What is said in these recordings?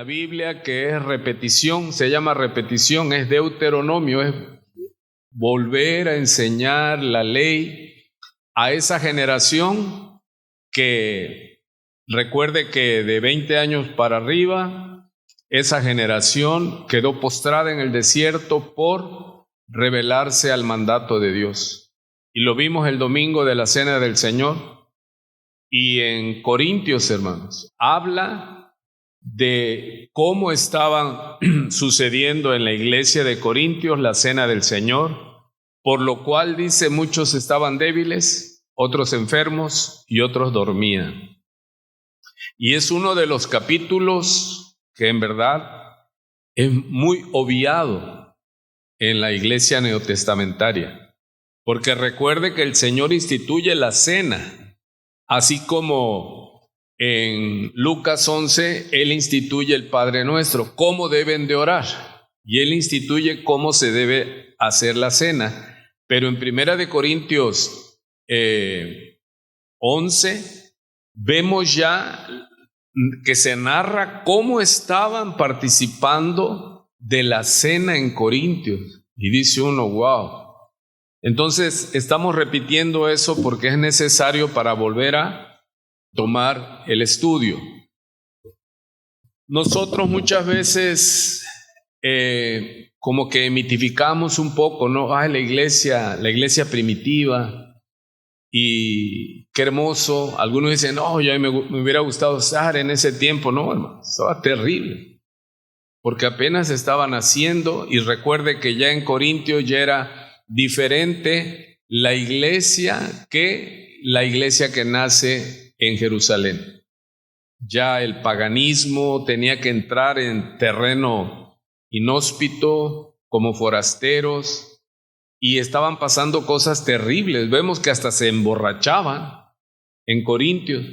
la Biblia que es repetición, se llama repetición, es Deuteronomio, es volver a enseñar la ley a esa generación que recuerde que de 20 años para arriba, esa generación quedó postrada en el desierto por rebelarse al mandato de Dios. Y lo vimos el domingo de la Cena del Señor. Y en Corintios, hermanos, habla de cómo estaban sucediendo en la iglesia de Corintios la Cena del Señor, por lo cual dice muchos estaban débiles, otros enfermos y otros dormían. Y es uno de los capítulos que en verdad es muy obviado en la iglesia neotestamentaria, porque recuerde que el Señor instituye la cena. Así como en Lucas 11, Él instituye el Padre Nuestro, cómo deben de orar, y Él instituye cómo se debe hacer la cena. Pero en 1 Corintios 11, vemos ya que se narra cómo estaban participando de la cena en Corintios. Y dice uno, wow. Entonces estamos repitiendo eso porque es necesario para volver a tomar el estudio. Nosotros muchas veces como que mitificamos un poco, ¿no? La iglesia primitiva, y qué hermoso. Algunos dicen, no, ya me hubiera gustado estar en ese tiempo. No, hermano, estaba terrible, porque apenas estaban haciendo, y recuerde que ya en Corintios ya era diferente la iglesia que nace en Jerusalén. Ya el paganismo tenía que entrar en terreno inhóspito como forasteros, y estaban pasando cosas terribles. Vemos que hasta se emborrachaban en Corintios.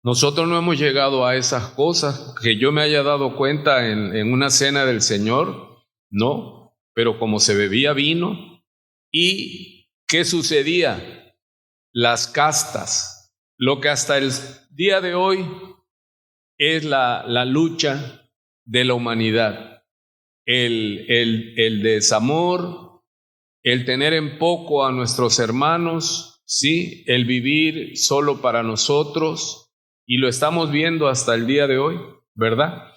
Nosotros no hemos llegado a esas cosas que yo me haya dado cuenta en una cena del Señor, no, pero como se bebía vino. ¿Y qué sucedía? Las castas, lo que hasta el día de hoy es la lucha de la humanidad, el desamor, el tener en poco a nuestros hermanos, ¿sí? El vivir solo para nosotros, y lo estamos viendo hasta el día de hoy, ¿verdad?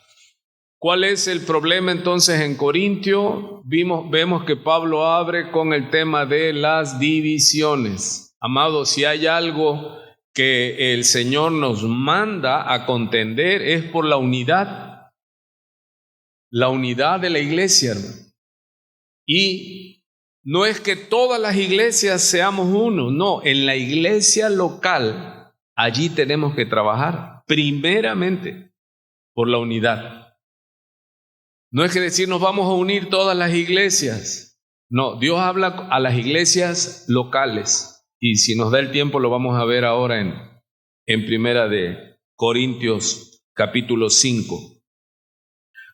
¿Cuál es el problema entonces en Corintio? Vemos que Pablo abre con el tema de las divisiones. Amados, si hay algo que el Señor nos manda a contender es por la unidad de la iglesia, hermano. Y no es que todas las iglesias seamos uno, no, en la iglesia local, allí tenemos que trabajar primeramente por la unidad. No es que decir nos vamos a unir todas las iglesias. No, Dios habla a las iglesias locales. Y si nos da el tiempo lo vamos a ver ahora en 1 Corintios capítulo 5.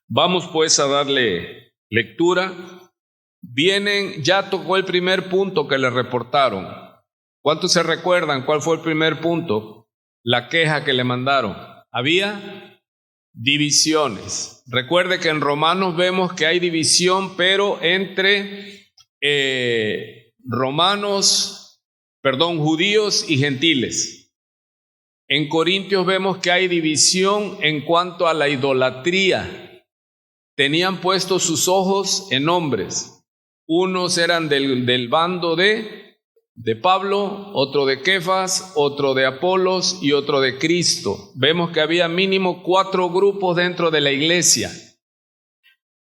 Vamos pues a darle lectura. Ya tocó el primer punto que le reportaron. ¿Cuántos se recuerdan cuál fue el primer punto? La queja que le mandaron. Había divisiones. Recuerde que en Romanos vemos que hay división, pero entre judíos y gentiles. En Corintios vemos que hay división en cuanto a la idolatría. Tenían puestos sus ojos en hombres. Unos eran del bando de Pablo, otro de Kefas, otro de Apolos y otro de Cristo. Vemos que había mínimo 4 grupos dentro de la iglesia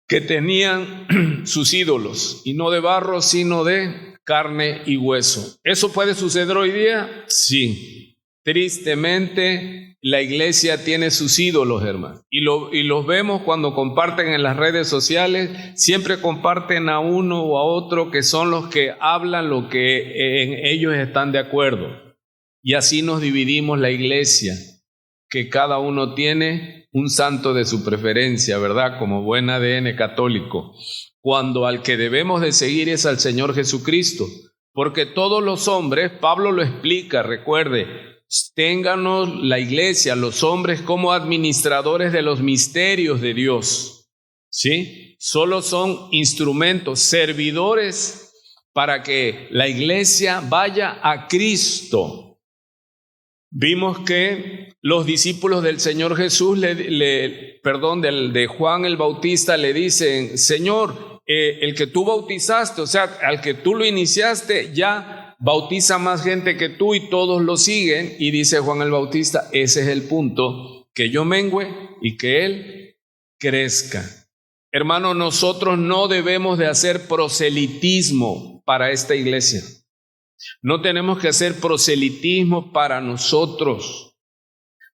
que tenían sus ídolos, y no de barro, sino de carne y hueso. ¿Eso puede suceder hoy día? Sí. Tristemente, la iglesia tiene sus ídolos, hermanos, y los vemos cuando comparten en las redes sociales. Siempre comparten a uno o a otro que son los que hablan lo que en ellos están de acuerdo, y así nos dividimos la iglesia, que cada uno tiene un santo de su preferencia, ¿verdad? Como buen ADN católico, cuando al que debemos de seguir es al Señor Jesucristo, porque todos los hombres, Pablo lo explica, recuerde, ténganos la iglesia, los hombres, como administradores de los misterios de Dios, ¿sí? Solo son instrumentos, servidores para que la iglesia vaya a Cristo. Vimos que los discípulos del Señor Jesús, de Juan el Bautista, le dicen: Señor, el que tú bautizaste, o sea, al que tú lo iniciaste, ya bautiza más gente que tú y todos lo siguen. Y dice Juan el Bautista: ese es el punto, que yo mengüe y que Él crezca. Hermano, nosotros no debemos de hacer proselitismo para esta iglesia. No tenemos que hacer proselitismo para nosotros.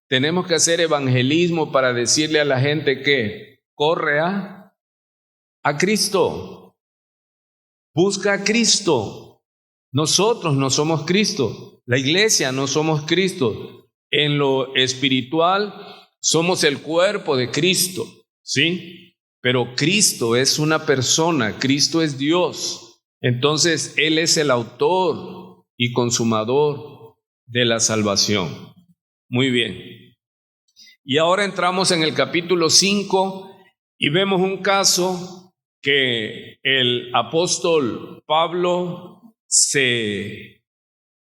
Tenemos que hacer evangelismo para decirle a la gente que corre a Cristo. Busca a Cristo. Nosotros no somos Cristo. La iglesia no somos Cristo. En lo espiritual somos el cuerpo de Cristo, ¿sí? Pero Cristo es una persona, Cristo es Dios. Entonces Él es el autor y consumador de la salvación. Muy bien. Y ahora entramos en el capítulo 5 y vemos un caso que el apóstol Pablo se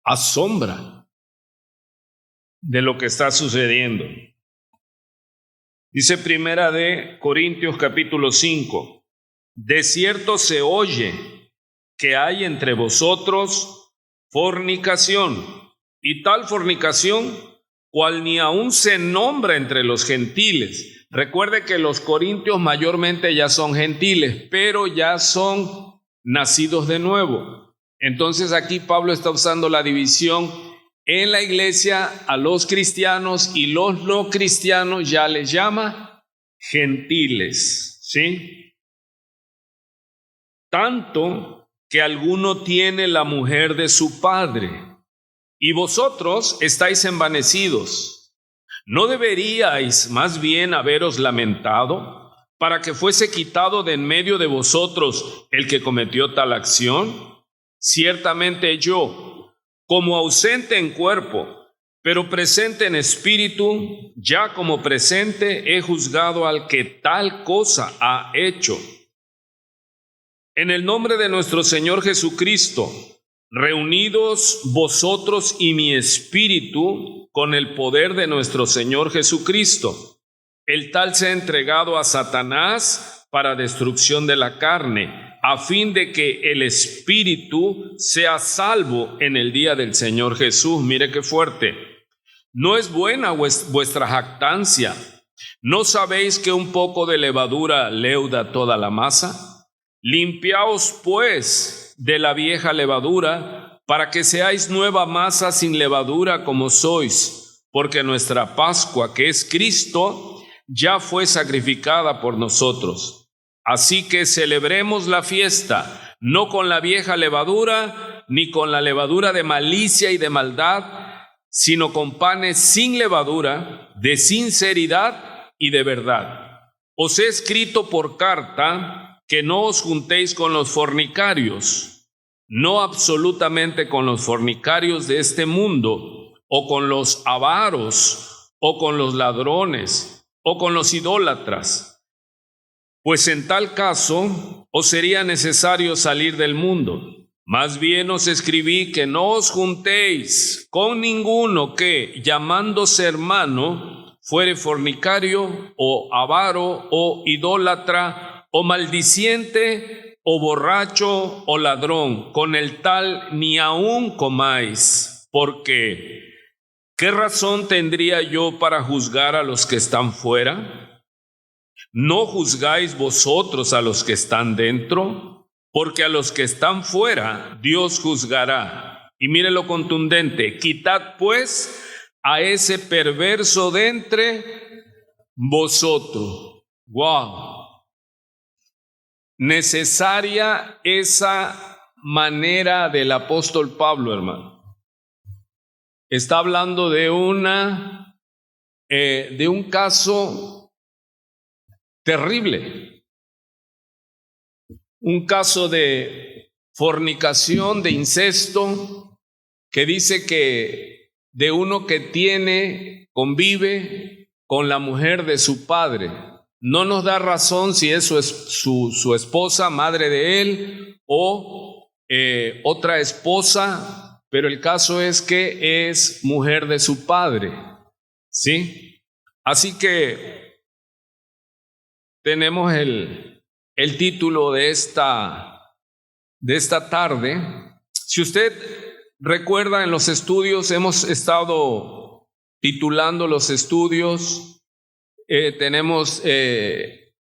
asombra de lo que está sucediendo. Dice Primera de Corintios capítulo 5: de cierto se oye que hay entre vosotros fornicación, y tal fornicación cual ni aún se nombra entre los gentiles. Recuerde que los corintios mayormente ya son gentiles, pero ya son nacidos de nuevo. Entonces aquí Pablo está usando la división en la iglesia. A los cristianos y los no cristianos ya les llama gentiles, ¿sí? Tanto que alguno tiene la mujer de su padre, y vosotros estáis envanecidos. ¿No deberíais más bien haberos lamentado para que fuese quitado de en medio de vosotros el que cometió tal acción? Ciertamente yo, como ausente en cuerpo, pero presente en espíritu, ya como presente he juzgado al que tal cosa ha hecho. En el nombre de nuestro Señor Jesucristo, reunidos vosotros y mi espíritu con el poder de nuestro Señor Jesucristo, el tal se ha entregado a Satanás para destrucción de la carne, a fin de que el espíritu sea salvo en el día del Señor Jesús. Mire qué fuerte. ¿No es buena vuestra jactancia? ¿No sabéis que un poco de levadura leuda toda la masa? Limpiaos pues de la vieja levadura, para que seáis nueva masa sin levadura como sois, porque nuestra Pascua, que es Cristo, ya fue sacrificada por nosotros. Así que celebremos la fiesta, no con la vieja levadura, ni con la levadura de malicia y de maldad, sino con panes sin levadura, de sinceridad y de verdad. Os he escrito por carta que no os juntéis con los fornicarios, no absolutamente con los fornicarios de este mundo, o con los avaros, o con los ladrones, o con los idólatras, pues en tal caso os sería necesario salir del mundo. Más bien os escribí que no os juntéis con ninguno que, llamándose hermano, fuere fornicario, o avaro, o idólatra, o maldiciente, o borracho, o ladrón. Con el tal ni aun comáis, porque ¿qué razón tendría yo para juzgar a los que están fuera? ¿No juzgáis vosotros a los que están dentro? Porque a los que están fuera Dios juzgará. Y mire lo contundente: quitad pues a ese perverso de entre vosotros. ¡Wow! Necesaria esa manera del apóstol Pablo, hermano. Está hablando de un caso terrible, un caso de fornicación, de incesto, que dice que de uno que convive con la mujer de su padre. No nos da razón si eso es su esposa, madre de él, o otra esposa, pero el caso es que es mujer de su padre, ¿sí? Así que tenemos el título de esta tarde. Si usted recuerda, en los estudios hemos estado titulando los estudios. Tenemos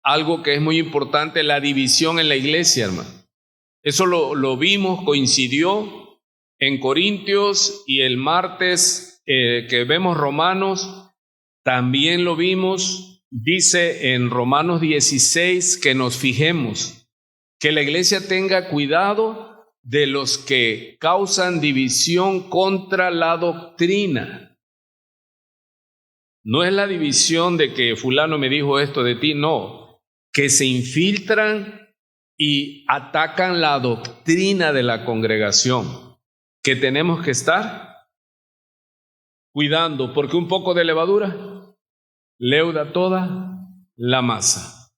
algo que es muy importante, la división en la iglesia, hermano. Eso lo vimos, coincidió en Corintios, y el martes que vemos Romanos, también lo vimos. Dice en Romanos 16 que nos fijemos, que la iglesia tenga cuidado de los que causan división contra la doctrina. No es la división de que fulano me dijo esto de ti, no, que se infiltran y atacan la doctrina de la congregación, que tenemos que estar cuidando, porque un poco de levadura leuda toda la masa.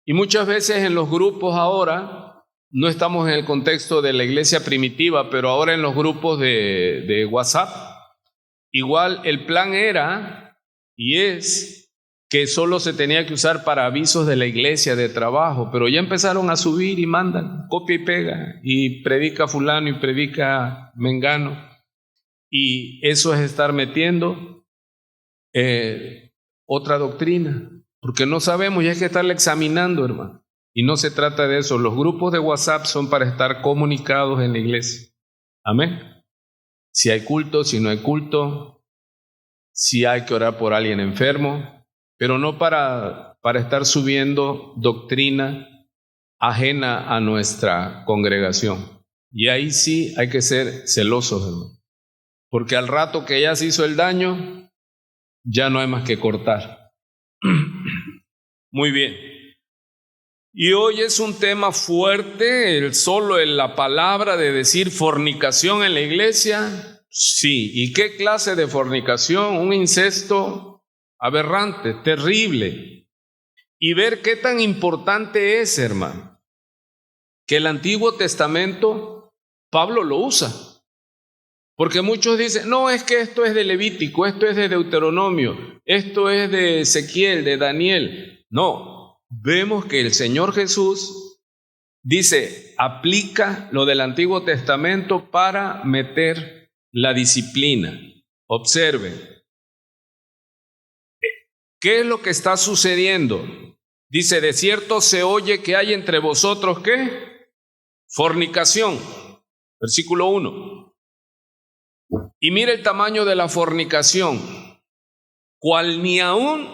Y muchas veces en los grupos ahora, no estamos en el contexto de la iglesia primitiva, pero ahora en los grupos de WhatsApp, igual el plan era y es que solo se tenía que usar para avisos de la iglesia, de trabajo, pero ya empezaron a subir y mandan, copia y pega, y predica fulano y predica mengano, y eso es estar metiendo otra doctrina, porque no sabemos y hay que estarla examinando, hermano. Y no se trata de eso. Los grupos de WhatsApp son para estar comunicados en la iglesia. Amén. Si hay culto, si no hay culto, si hay que orar por alguien enfermo, pero no para estar subiendo doctrina ajena a nuestra congregación. Y ahí sí hay que ser celosos, hermano, porque al rato que ya se hizo el daño, ya no hay más que cortar. Muy bien. Y hoy es un tema fuerte, solo en la palabra de decir fornicación en la iglesia. Sí, ¿y qué clase de fornicación? Un incesto aberrante, terrible. Y ver qué tan importante es, hermano, que el Antiguo Testamento Pablo lo usa. Porque muchos dicen, no, es que esto es de Levítico, esto es de Deuteronomio, esto es de Ezequiel, de Daniel. No, vemos que el Señor Jesús dice, aplica lo del Antiguo Testamento para meter la disciplina. Observen, ¿qué es lo que está sucediendo? Dice, de cierto se oye que hay entre vosotros, ¿qué? Fornicación. Versículo 1. Y mira el tamaño de la fornicación, cual ni aún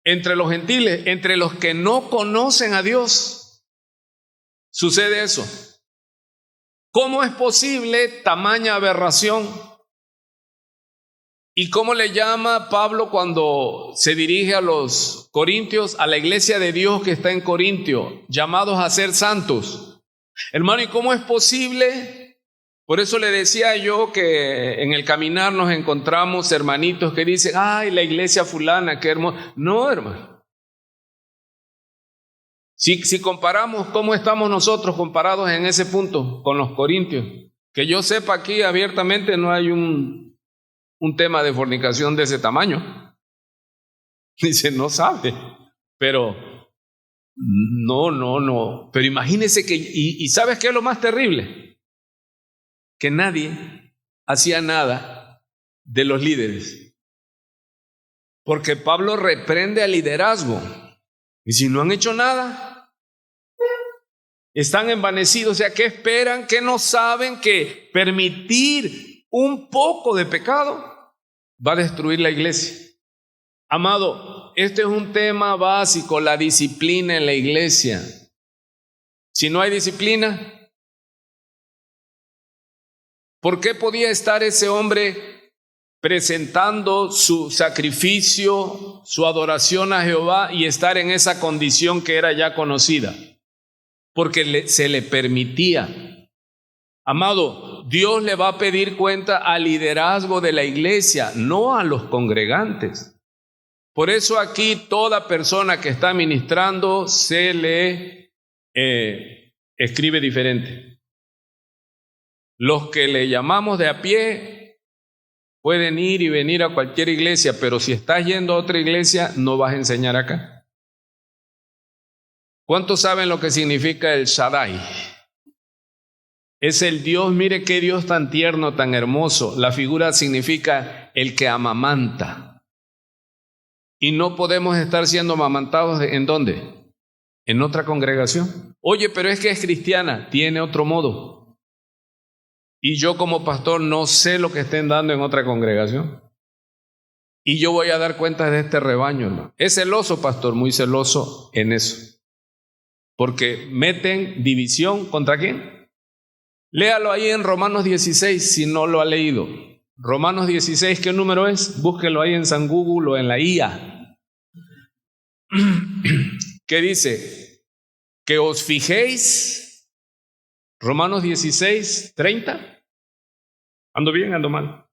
entre los gentiles, entre los que no conocen a Dios, sucede eso. ¿Cómo es posible tamaña aberración? ¿Y cómo le llama Pablo cuando se dirige a los corintios, a la iglesia de Dios que está en Corintio, llamados a ser santos? Hermano, ¿y cómo es posible? Por eso le decía yo que en el caminar nos encontramos hermanitos que dicen, ay, la iglesia fulana, qué hermosa. No, hermano. Si comparamos cómo estamos nosotros comparados en ese punto con los corintios, que yo sepa aquí abiertamente no hay un tema de fornicación de ese tamaño. Dice, no sabe, pero no. Pero imagínese que, y ¿sabes qué es lo más terrible? Que nadie hacía nada de los líderes. Porque Pablo reprende al liderazgo. Y si no han hecho nada, están envanecidos. O sea, ¿qué esperan? ¿Qué no saben? Que permitir un poco de pecado va a destruir la iglesia. Amado, este es un tema básico, la disciplina en la iglesia. Si no hay disciplina, ¿por qué podía estar ese hombre presentando su sacrificio, su adoración a Jehová y estar en esa condición que era ya conocida? Porque se le permitía. Amado, Dios le va a pedir cuenta al liderazgo de la iglesia, no a los congregantes. Por eso aquí toda persona que está ministrando se le escribe diferente. Los que le llamamos de a pie pueden ir y venir a cualquier iglesia, pero si estás yendo a otra iglesia, no vas a enseñar acá. ¿Cuántos saben lo que significa el Shaddai? Es el Dios, mire qué Dios tan tierno, tan hermoso. La figura significa el que amamanta. Y no podemos estar siendo amamantados ¿en dónde? En otra congregación. Oye, pero es que es cristiana, tiene otro modo. Y yo como pastor no sé lo que estén dando en otra congregación. Y yo voy a dar cuenta de este rebaño, hermano. Es celoso, pastor, muy celoso en eso. Porque meten división ¿contra quién? Léalo ahí en Romanos 16 si no lo ha leído. Romanos 16, ¿qué número es? Búsquelo ahí en San Google o en la IA. ¿Qué dice? Que os fijéis. Romanos 16, 30. ¿Ando bien, ando mal?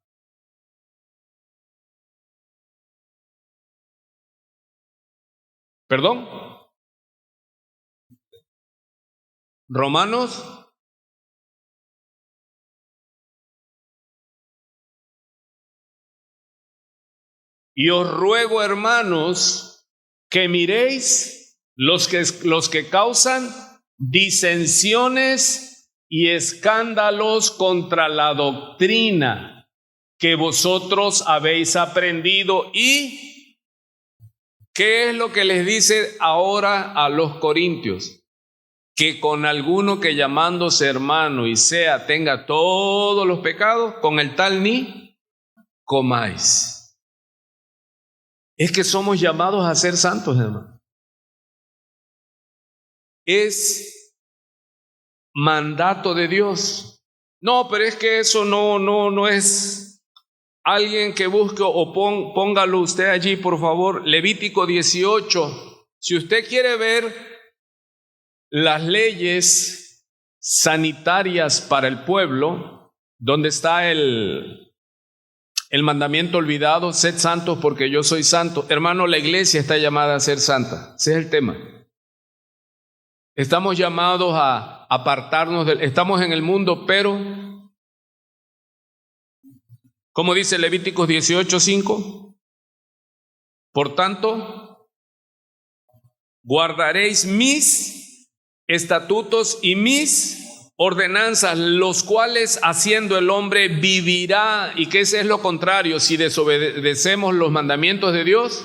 ¿Perdón? Romanos. Y os ruego, hermanos, que miréis los que causan disensiones y escándalos contra la doctrina que vosotros habéis aprendido. ¿Y qué es lo que les dice ahora a los corintios? Que con alguno que llamándose hermano y tenga todos los pecados, con el tal ni comáis. Es que somos llamados a ser santos, hermano. Es mandato de Dios. No, pero es que eso no es alguien que busque o póngalo usted allí, por favor. Levítico 18. Si usted quiere ver las leyes sanitarias para el pueblo, donde está el mandamiento olvidado, sed santos porque yo soy santo. Hermano, la iglesia está llamada a ser santa. Ese es el tema. Estamos llamados a apartarnos estamos en el mundo, pero como dice Levíticos 18:5, por tanto, guardaréis mis estatutos y mis ordenanzas, los cuales haciendo el hombre vivirá. ¿Y qué es lo contrario? Si desobedecemos los mandamientos de Dios,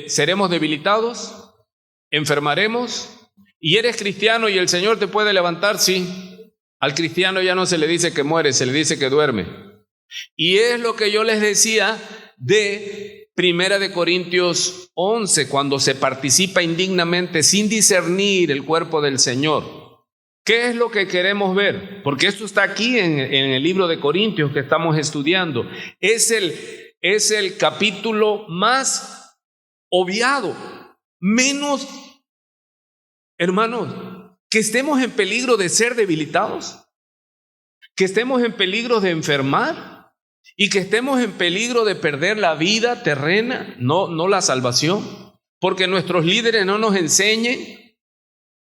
seremos debilitados, enfermaremos. Y eres cristiano y el Señor te puede levantar, sí. Al cristiano ya no se le dice que muere, se le dice que duerme. Y es lo que yo les decía de 1 Corintios 11, cuando se participa indignamente sin discernir el cuerpo del Señor. ¿Qué es lo que queremos ver? Porque esto está aquí en el libro de Corintios que estamos estudiando. Es el capítulo más obviado, menos, hermanos, que estemos en peligro de ser debilitados, que estemos en peligro de enfermar y que estemos en peligro de perder la vida terrena, no la salvación, porque nuestros líderes no nos enseñen.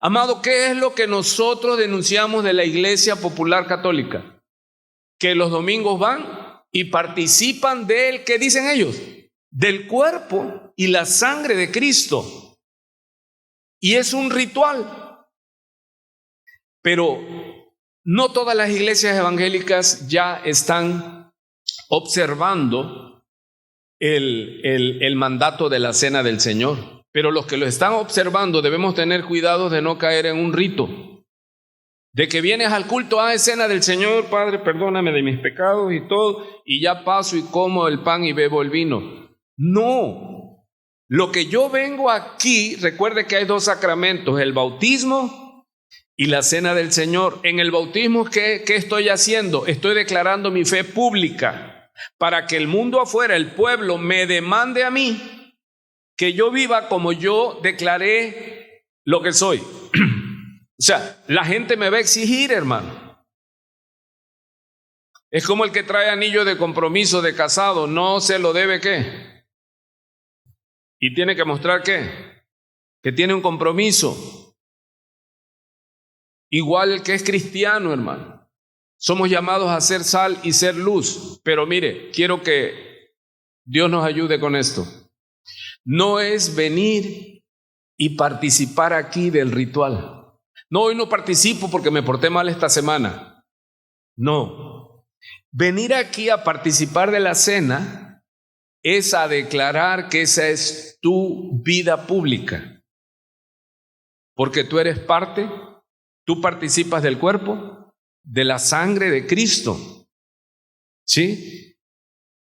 Amado, ¿qué es lo que nosotros denunciamos de la Iglesia Popular Católica? Que los domingos van y participan del, ¿qué dicen ellos? Del cuerpo y la sangre de Cristo. Y es un ritual. Pero no todas las iglesias evangélicas ya están observando el mandato de la Cena del Señor. Pero los que lo están observando debemos tener cuidado de no caer en un rito. De que vienes al culto, es Cena del Señor, Padre, perdóname de mis pecados y todo, y ya paso y como el pan y bebo el vino. No. Lo que yo vengo aquí, recuerde que hay dos sacramentos, el bautismo y la Cena del Señor. En el bautismo, ¿qué estoy haciendo? Estoy declarando mi fe pública para que el mundo afuera, el pueblo, me demande a mí que yo viva como yo declaré lo que soy. O sea, la gente me va a exigir, hermano. Es como el que trae anillo de compromiso de casado, no se lo debe ¿qué? Y tiene que mostrar ¿qué? Que tiene un compromiso. Igual el que es cristiano, hermano. Somos llamados a ser sal y ser luz. Pero mire, quiero que Dios nos ayude con esto. No es venir y participar aquí del ritual. No, hoy no participo porque me porté mal esta semana. No. Venir aquí a participar de la cena es a declarar que esa es tu vida pública. Porque tú eres parte, tú participas del cuerpo, de la sangre de Cristo. ¿Sí?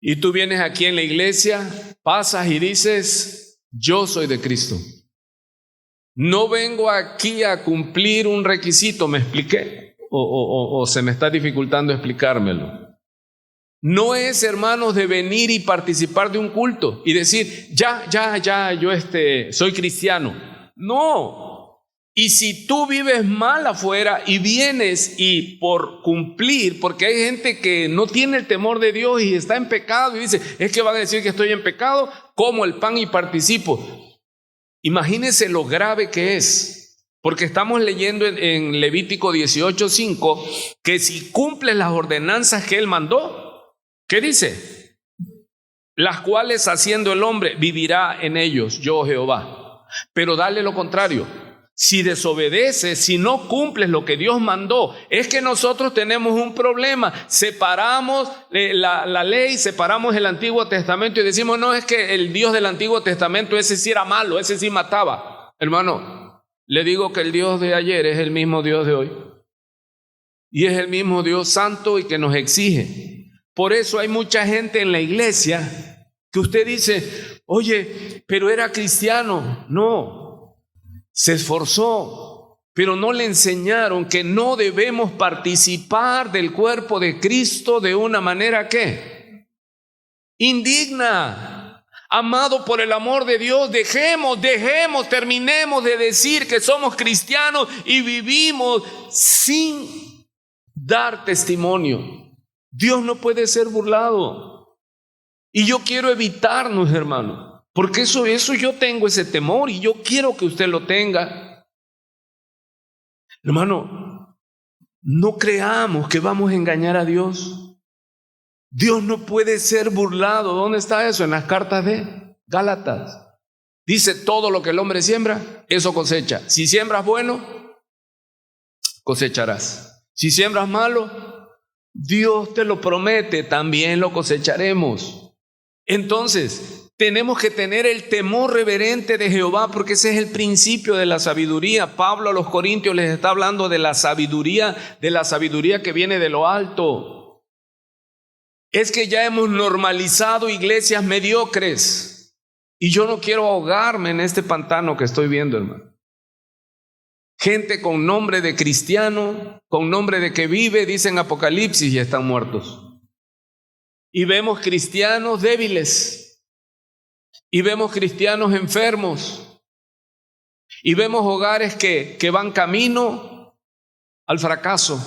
Y tú vienes aquí en la iglesia, pasas y dices, yo soy de Cristo. No vengo aquí a cumplir un requisito, ¿me expliqué? O se me está dificultando explicármelo. No es, hermanos, de venir y participar de un culto y decir, yo soy cristiano. No. Y si tú vives mal afuera y vienes y por cumplir, porque hay gente que no tiene el temor de Dios y está en pecado y dice, es que van a decir que estoy en pecado, como el pan y participo. Imagínense lo grave que es, porque estamos leyendo en Levítico 18:5 que si cumples las ordenanzas que Él mandó, ¿qué dice? Las cuales haciendo el hombre vivirá en ellos, yo Jehová. Pero dale lo contrario. Si desobedeces, si no cumples lo que Dios mandó, es que nosotros tenemos un problema. Separamos la ley, separamos el Antiguo Testamento y decimos, no, es que el Dios del Antiguo Testamento, ese sí era malo, ese sí mataba. Hermano, le digo que el Dios de ayer es el mismo Dios de hoy. Y es el mismo Dios santo y que nos exige. Por eso hay mucha gente en la iglesia que usted dice, oye, pero era cristiano. No. Se esforzó, pero no le enseñaron que no debemos participar del cuerpo de Cristo de una manera ¿qué? Indigna. Amado, por el amor de Dios, terminemos de decir que somos cristianos y vivimos sin dar testimonio. Dios no puede ser burlado. Y yo quiero evitarnos, hermano. Porque eso yo tengo ese temor y yo quiero que usted lo tenga. Hermano, no creamos que vamos a engañar a Dios. Dios no puede ser burlado. ¿Dónde está eso? En las cartas de Gálatas. Dice, todo lo que el hombre siembra, eso cosecha. Si siembras bueno, cosecharás. Si siembras malo, Dios te lo promete, también lo cosecharemos. Entonces, tenemos que tener el temor reverente de Jehová, porque ese es el principio de la sabiduría. Pablo a los Corintios les está hablando de la sabiduría que viene de lo alto. Es que ya hemos normalizado iglesias mediocres y yo no quiero ahogarme en este pantano que estoy viendo, hermano. Gente con nombre de cristiano, con nombre de que vive, dicen Apocalipsis, y están muertos. Y vemos cristianos débiles. Y vemos cristianos enfermos. Y vemos hogares que van camino al fracaso.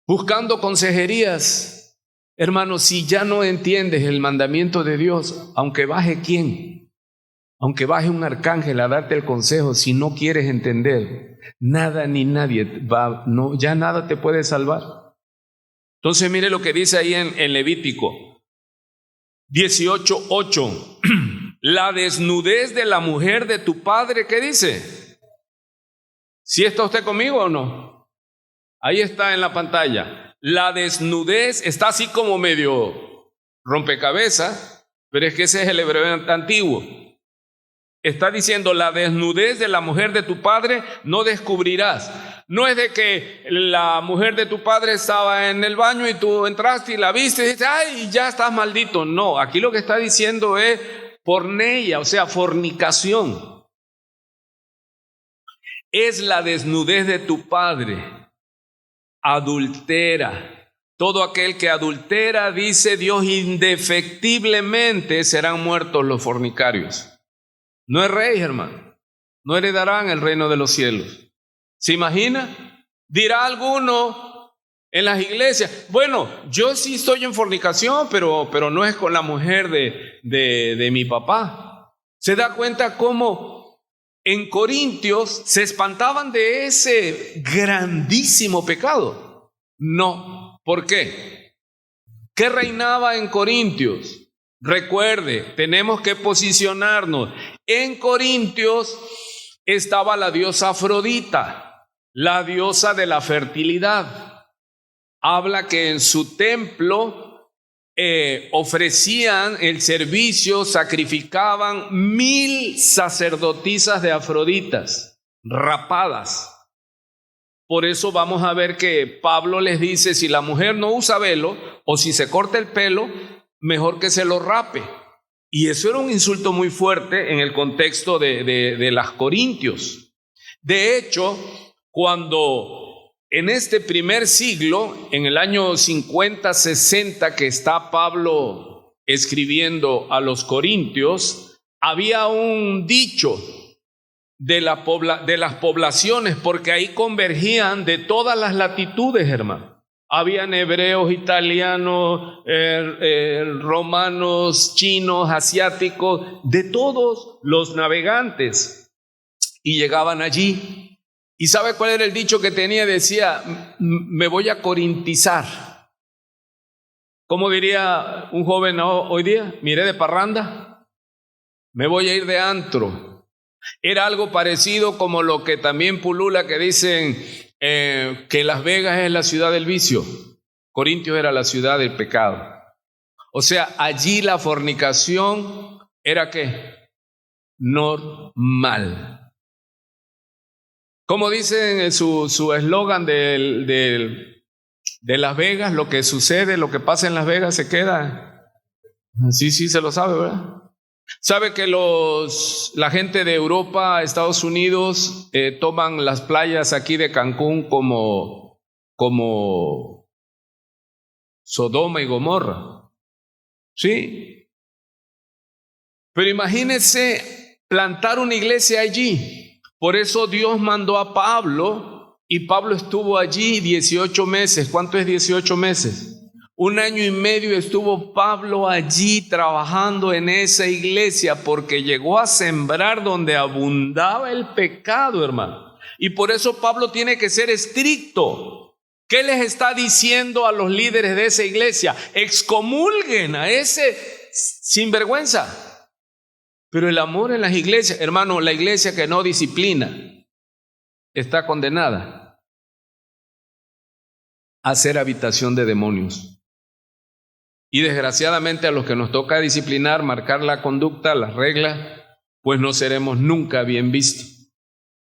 Buscando consejerías. Hermanos, si ya no entiendes el mandamiento de Dios, aunque baje quién, aunque baje un arcángel a darte el consejo, si no quieres entender, nada ni nadie ya nada te puede salvar. Entonces mire lo que dice ahí en Levítico 18:8. La desnudez de la mujer de tu padre, ¿qué dice? ¿Sí está usted conmigo o no? Ahí está en la pantalla. La desnudez está así como medio rompecabezas, pero es que ese es el hebreo antiguo. Está diciendo, la desnudez de la mujer de tu padre no descubrirás. No es de que la mujer de tu padre estaba en el baño y tú entraste y la viste y dices, ay, ya estás maldito. No, aquí lo que está diciendo es porneia, o sea, fornicación. Es la desnudez de tu padre. Adultera. Todo aquel que adultera, dice Dios, indefectiblemente serán muertos los fornicarios. No es rey, hermano. No heredarán el reino de los cielos. ¿Se imagina? Dirá alguno en las iglesias, bueno, yo sí estoy en fornicación, pero no es con la mujer de mi papá. ¿Se da cuenta cómo en Corintios se espantaban de ese grandísimo pecado? No. ¿Por qué? ¿Qué reinaba en Corintios? Recuerde, tenemos que posicionarnos. En Corintios estaba la diosa Afrodita, la diosa de la fertilidad. Habla que en su templo ofrecían el servicio, sacrificaban 1000 sacerdotisas de Afroditas, rapadas. Por eso vamos a ver que Pablo les dice, si la mujer no usa velo o si se corta el pelo, mejor que se lo rape. Y eso era un insulto muy fuerte en el contexto de las Corintios. De hecho, cuando en este primer siglo, en el año 50-60 que está Pablo escribiendo a los Corintios, había un dicho de las poblaciones, porque ahí convergían de todas las latitudes, hermano. Habían hebreos, italianos, romanos, chinos, asiáticos, de todos los navegantes, y llegaban allí. ¿Y sabe cuál era el dicho que tenía? Decía, me voy a corintizar. ¿Cómo diría un joven hoy día? Miré de parranda, me voy a ir de antro. Era algo parecido como lo que también pulula, que dicen que Las Vegas es la ciudad del vicio. Corintios era la ciudad del pecado. O sea, allí la fornicación era ¿qué? Normal. Como dicen en su eslogan de Las Vegas, lo que sucede, lo que pasa en Las Vegas se queda. Sí, se lo sabe, ¿verdad? Sabe que la gente de Europa, Estados Unidos, toman las playas aquí de Cancún como Sodoma y Gomorra. Sí. Pero imagínense plantar una iglesia allí. Por eso Dios mandó a Pablo, y Pablo estuvo allí 18 meses. ¿Cuánto es 18 meses? 1 año y medio estuvo Pablo allí trabajando en esa iglesia, porque llegó a sembrar donde abundaba el pecado, hermano. Y por eso Pablo tiene que ser estricto. ¿Qué les está diciendo a los líderes de esa iglesia? Excomulguen a ese sinvergüenza. Pero el amor en las iglesias, hermano, la iglesia que no disciplina está condenada a ser habitación de demonios. Y desgraciadamente a los que nos toca disciplinar, marcar la conducta, las reglas, pues no seremos nunca bien vistos.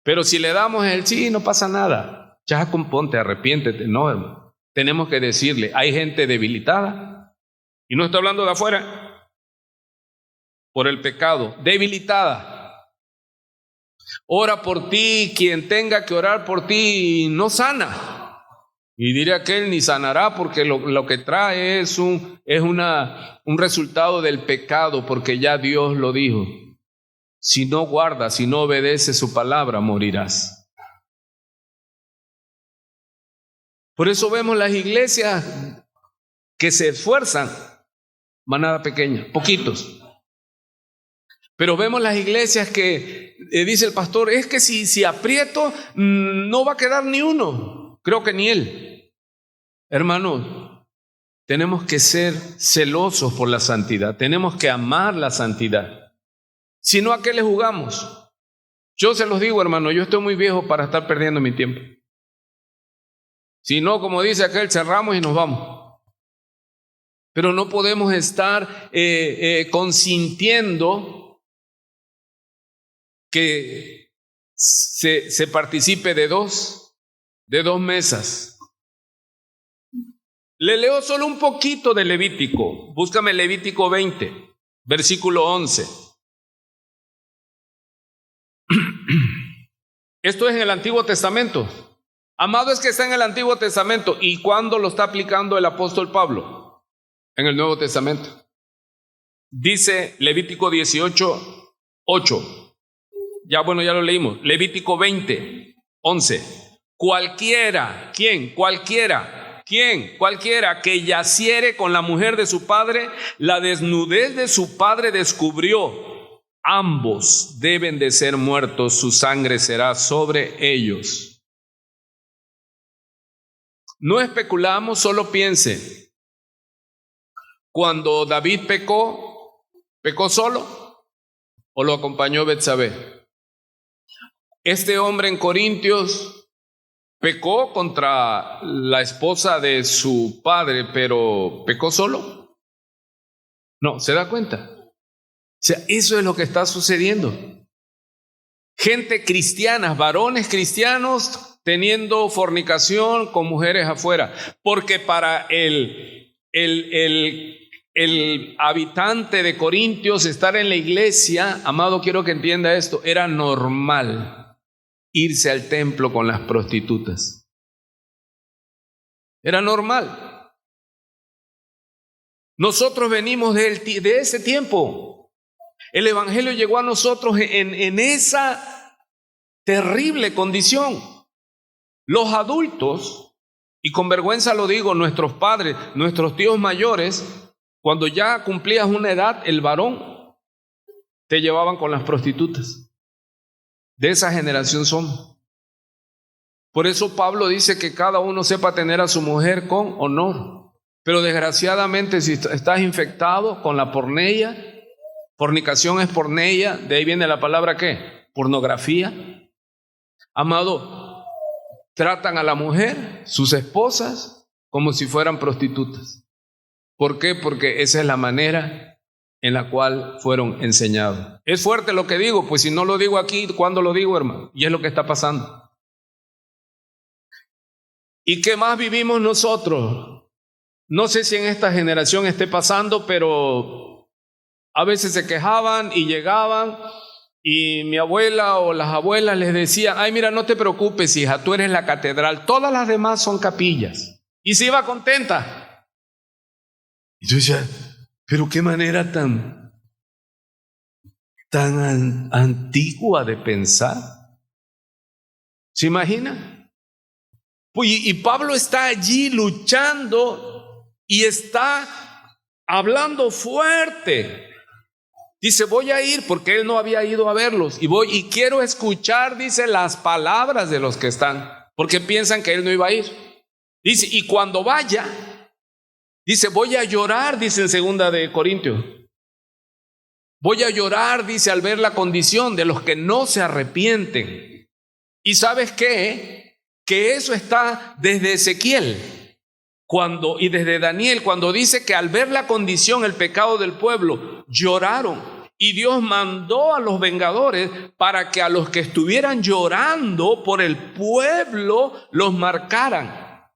Pero si le damos el sí, no pasa nada. Ya componte, arrepiéntete. No, hermano. Tenemos que decirle, hay gente debilitada, y no estoy hablando de afuera, por el pecado, debilitada. Ora por ti, quien tenga que orar por ti no sana. Y diré aquel, ni sanará, porque lo que trae es un resultado del pecado, porque ya Dios lo dijo. Si no guardas, si no obedeces su palabra, morirás. Por eso vemos las iglesias que se esfuerzan, manada pequeña, poquitos. Pero vemos las iglesias que dice el pastor, es que si aprieto no va a quedar ni uno. Creo que ni él. Hermanos, tenemos que ser celosos por la santidad. Tenemos que amar la santidad. Si no, ¿a qué le jugamos? Yo se los digo, hermano, yo estoy muy viejo para estar perdiendo mi tiempo. Si no, como dice aquel, cerramos y nos vamos. Pero no podemos estar consintiendo que se participe de dos mesas. Le leo solo un poquito de Levítico. Búscame Levítico 20, versículo 11. Esto es en el Antiguo Testamento. Amado, es que está en el Antiguo Testamento. ¿Y cuándo lo está aplicando el apóstol Pablo? En el Nuevo Testamento. Dice Levítico 18, 8. Ya lo leímos. Levítico 20, 11. cualquiera, ¿quién? Cualquiera, ¿quién? Cualquiera que yaciere con la mujer de su padre, la desnudez de su padre descubrió. Ambos deben de ser muertos, su sangre será sobre ellos. No especulamos, solo piense. Cuando David pecó, ¿pecó solo o lo acompañó Betsabé? Este hombre en Corintios pecó contra la esposa de su padre, pero ¿pecó solo? No, ¿se da cuenta? O sea, eso es lo que está sucediendo. Gente cristiana, varones cristianos teniendo fornicación con mujeres afuera, porque para el habitante de Corintios estar en la iglesia, amado, quiero que entienda esto, era normal irse al templo con las prostitutas. Era normal. Nosotros venimos de ese tiempo. El evangelio llegó a nosotros en esa terrible condición. Los adultos, y con vergüenza lo digo, nuestros padres, nuestros tíos mayores, cuando ya cumplías una edad, el varón, te llevaban con las prostitutas. De esa generación somos. Por eso Pablo dice que cada uno sepa tener a su mujer con honor. Pero desgraciadamente, si estás infectado con la porneia, fornicación es porneia, de ahí viene la palabra ¿qué? Pornografía. Amado, tratan a la mujer, sus esposas, como si fueran prostitutas. ¿Por qué? Porque esa es la manera en la cual fueron enseñados. Es fuerte lo que digo, pues si no lo digo aquí, ¿cuándo lo digo, hermano? Y es lo que está pasando. ¿Y qué más vivimos nosotros? No sé si en esta generación esté pasando, pero a veces se quejaban y llegaban y mi abuela o las abuelas les decían, ay, mira, no te preocupes, hija, tú eres la catedral, todas las demás son capillas. Y se iba contenta. Y yo decía, pero qué manera tan antigua de pensar. ¿Se imagina? Pues, y Pablo está allí luchando y está hablando fuerte. Dice, voy a ir porque él no había ido a verlos y voy y quiero escuchar, dice, las palabras de los que están, porque piensan que él no iba a ir. Dice, y cuando vaya, dice, voy a llorar, dice en 2 de Corintios. Voy a llorar, dice, al ver la condición de los que no se arrepienten. ¿Y sabes qué? Que eso está desde Ezequiel y desde Daniel, cuando dice que al ver la condición, el pecado del pueblo, lloraron. Y Dios mandó a los vengadores para que a los que estuvieran llorando por el pueblo los marcaran.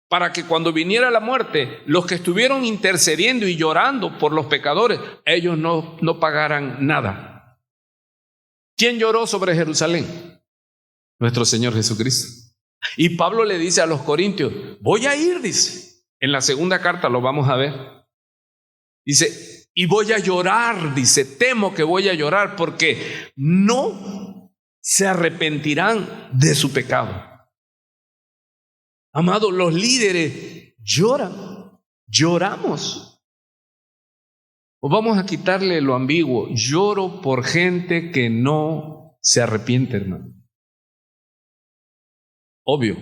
Para que cuando viniera la muerte, los que estuvieron intercediendo y llorando por los pecadores, ellos no pagaran nada. ¿Quién lloró sobre Jerusalén? Nuestro Señor Jesucristo. Y Pablo le dice a los corintios, voy a ir, dice. En la segunda carta lo vamos a ver. Dice, y voy a llorar, dice, temo que voy a llorar porque no se arrepentirán de su pecado. Amados, los líderes lloran, lloramos. O vamos a quitarle lo ambiguo, lloro por gente que no se arrepiente, hermano. Obvio,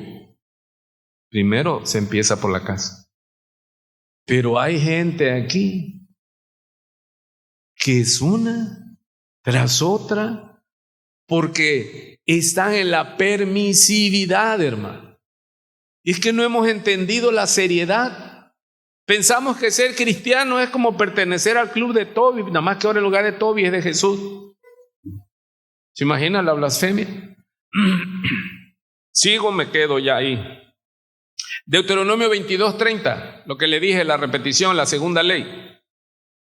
primero se empieza por la casa. Pero hay gente aquí que es una tras otra porque están en la permisividad, hermano. Y es que no hemos entendido la seriedad. Pensamos que ser cristiano es como pertenecer al club de Toby, nada más que ahora el lugar de Toby es de Jesús. ¿Se imaginan la blasfemia? Sigo, me quedo ya ahí. Deuteronomio 22:30, lo que le dije, la repetición, la segunda ley.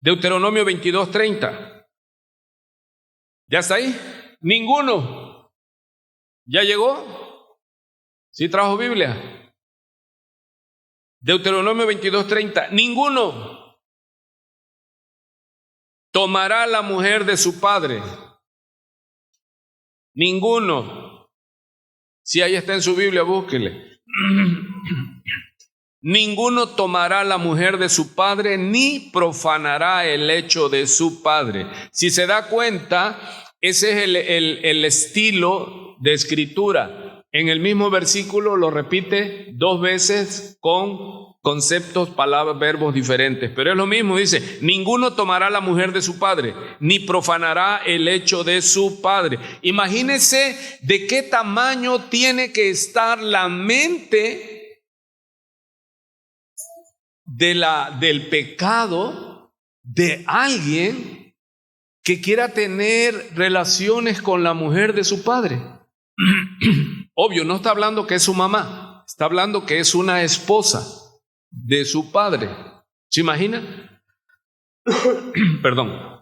Deuteronomio 22:30. ¿Ya está ahí? Ninguno. ¿Ya llegó? ¿Sí trajo Biblia? Deuteronomio 22:30. Ninguno tomará la mujer de su padre. Ninguno Si ahí está en su Biblia, búsquele. Ninguno tomará la mujer de su padre, ni profanará el lecho de su padre. Si se da cuenta, ese es el estilo de escritura. En el mismo versículo lo repite 2 veces con conceptos, palabras, verbos diferentes. Pero es lo mismo, dice, ninguno tomará la mujer de su padre, ni profanará el lecho de su padre. Imagínense de qué tamaño tiene que estar la mente del pecado de alguien que quiera tener relaciones con la mujer de su padre. Obvio, no está hablando que es su mamá, está hablando que es una esposa de su padre. ¿Se imagina? Perdón.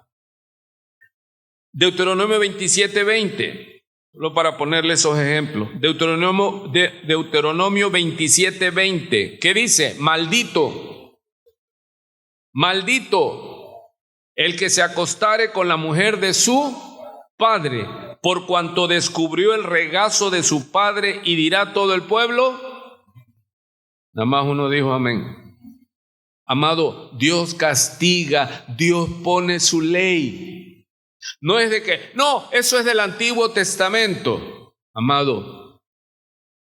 Deuteronomio 27:20, solo para ponerle esos ejemplos. Deuteronomio 27:20, ¿qué dice? Maldito el que se acostare con la mujer de su padre, por cuanto descubrió el regazo de su padre, y dirá todo el pueblo. Nada más uno dijo amén. Amado, Dios castiga, Dios pone su ley. No es de que, no, eso es del Antiguo Testamento. Amado,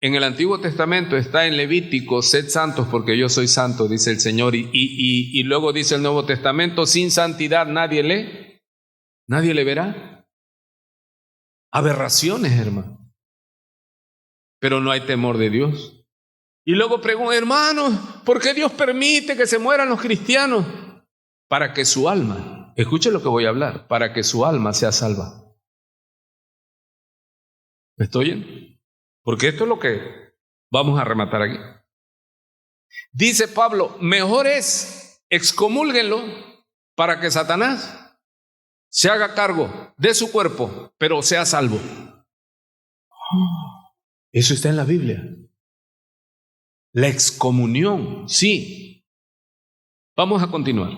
en el Antiguo Testamento está en Levítico, sed santos porque yo soy santo, dice el Señor. Y luego dice el Nuevo Testamento, sin santidad nadie le verá. Aberraciones, hermano. Pero no hay temor de Dios. Y luego pregunto, hermanos, ¿por qué Dios permite que se mueran los cristianos? Para que su alma, escuche lo que voy a hablar, para que su alma sea salva. ¿Me estoy oyendo? Porque esto es lo que vamos a rematar aquí. Dice Pablo, mejor es excomúlguenlo para que Satanás se haga cargo de su cuerpo, pero sea salvo. Eso está en la Biblia. La excomunión, sí. Vamos a continuar.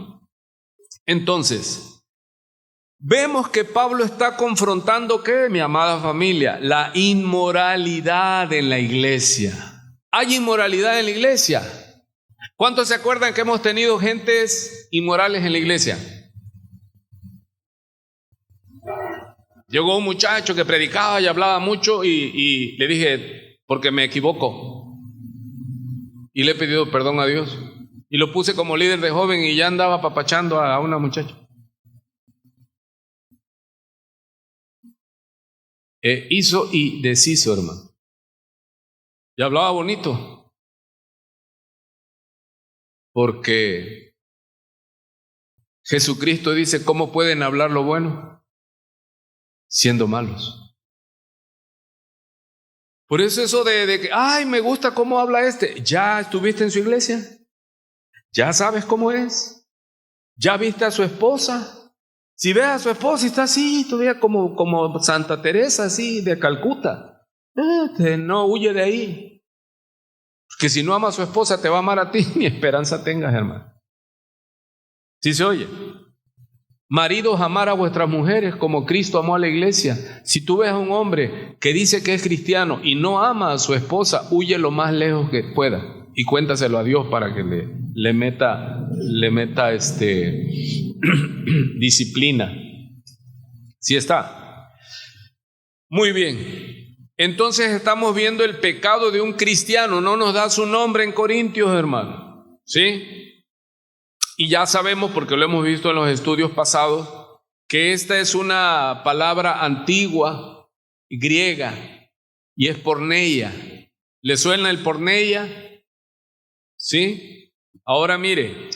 Entonces, vemos que Pablo está confrontando, ¿qué, mi amada familia? La inmoralidad en la iglesia. ¿Hay inmoralidad en la iglesia? ¿Cuántos se acuerdan que hemos tenido gentes inmorales en la iglesia? Llegó un muchacho que predicaba y hablaba mucho y le dije, porque me equivoco. Y le he pedido perdón a Dios. Y lo puse como líder de joven y ya andaba apapachando a una muchacha. Hizo y deshizo, hermano. Y hablaba bonito. Porque Jesucristo dice, ¿cómo pueden hablar lo bueno siendo malos? Por eso de que, ay, me gusta cómo habla este. ¿Ya estuviste en su iglesia? ¿Ya sabes cómo es? ¿Ya viste a su esposa? Si ves a su esposa y está así, todavía como Santa Teresa, así, de Calcuta. No, huye de ahí. Porque si no ama a su esposa, te va a amar a ti. Ni esperanza tengas, hermano. ¿Sí se oye? Maridos, amar a vuestras mujeres como Cristo amó a la iglesia. Si tú ves a un hombre que dice que es cristiano y no ama a su esposa, huye lo más lejos que pueda y cuéntaselo a Dios para que le meta disciplina. ¿Sí está? Muy bien. Entonces estamos viendo el pecado de un cristiano. No nos da su nombre en Corintios, hermano. ¿Sí? Y ya sabemos, porque lo hemos visto en los estudios pasados, que esta es una palabra antigua, griega, y es porneia. ¿Le suena el porneia? ¿Sí? Ahora mire,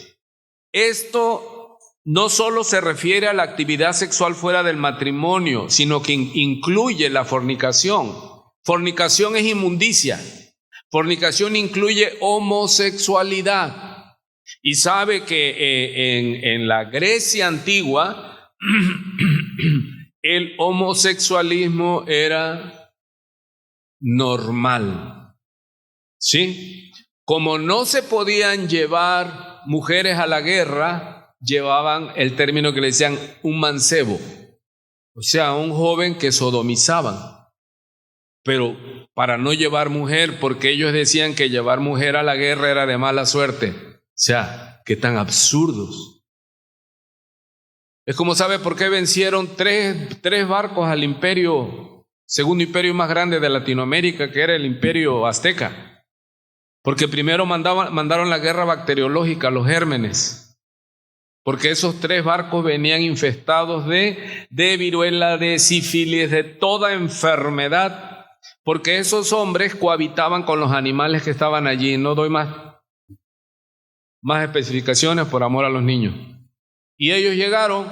esto no solo se refiere a la actividad sexual fuera del matrimonio, sino que incluye la fornicación. Fornicación es inmundicia. Fornicación incluye homosexualidad. Y sabe que en la Grecia antigua el homosexualismo era normal. ¿Sí? Como no se podían llevar mujeres a la guerra, llevaban el término que le decían un mancebo, o sea, un joven que sodomizaban. pero para no llevar mujer, porque ellos decían que llevar mujer a la guerra era de mala suerte. O sea, qué tan absurdos. Es como, ¿sabe por qué vencieron tres barcos al imperio, segundo imperio más grande de Latinoamérica, que era el imperio azteca? Porque primero mandaron la guerra bacteriológica, los gérmenes, porque esos 3 barcos venían infestados de viruela, de sífilis, de toda enfermedad, porque esos hombres cohabitaban con los animales que estaban allí. No doy más especificaciones por amor a los niños. Y ellos llegaron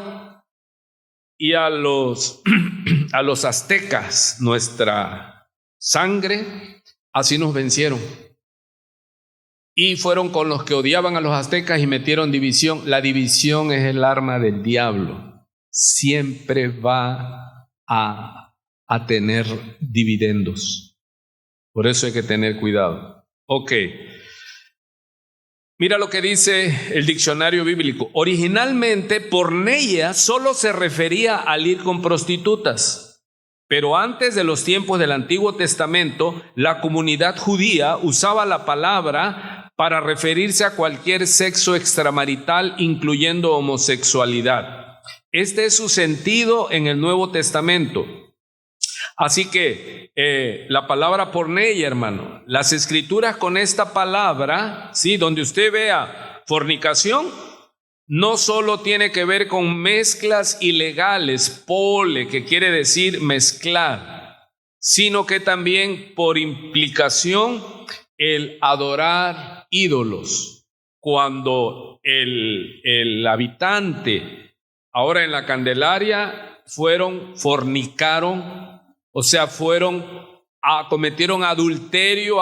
y a los aztecas, nuestra sangre, así nos vencieron. Y fueron con los que odiaban a los aztecas y metieron división. La división es el arma del diablo. Siempre va a tener dividendos. Por eso hay que tener cuidado. Ok. Mira lo que dice el diccionario bíblico. Originalmente, porneia solo se refería al ir con prostitutas. Pero antes de los tiempos del Antiguo Testamento, la comunidad judía usaba la palabra para referirse a cualquier sexo extramarital, incluyendo homosexualidad. Este es su sentido en el Nuevo Testamento. Así que la palabra porneia, hermano, las escrituras con esta palabra, ¿sí? Donde usted vea fornicación, no solo tiene que ver con mezclas ilegales, pole, que quiere decir mezclar, sino que también por implicación el adorar ídolos. Cuando el habitante, ahora en la Candelaria, fornicaron, o sea, cometieron adulterio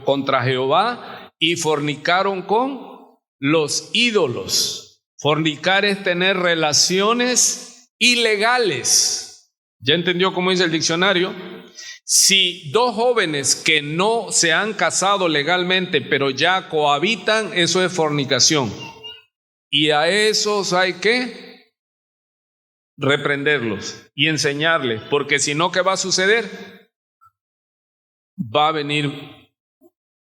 contra Jehová y fornicaron con los ídolos. Fornicar es tener relaciones ilegales. ¿Ya entendió cómo dice el diccionario? Si 2 jóvenes que no se han casado legalmente, pero ya cohabitan, eso es fornicación. Y a esos hay que reprenderlos y enseñarles, porque si no, ¿qué va a suceder? Va a venir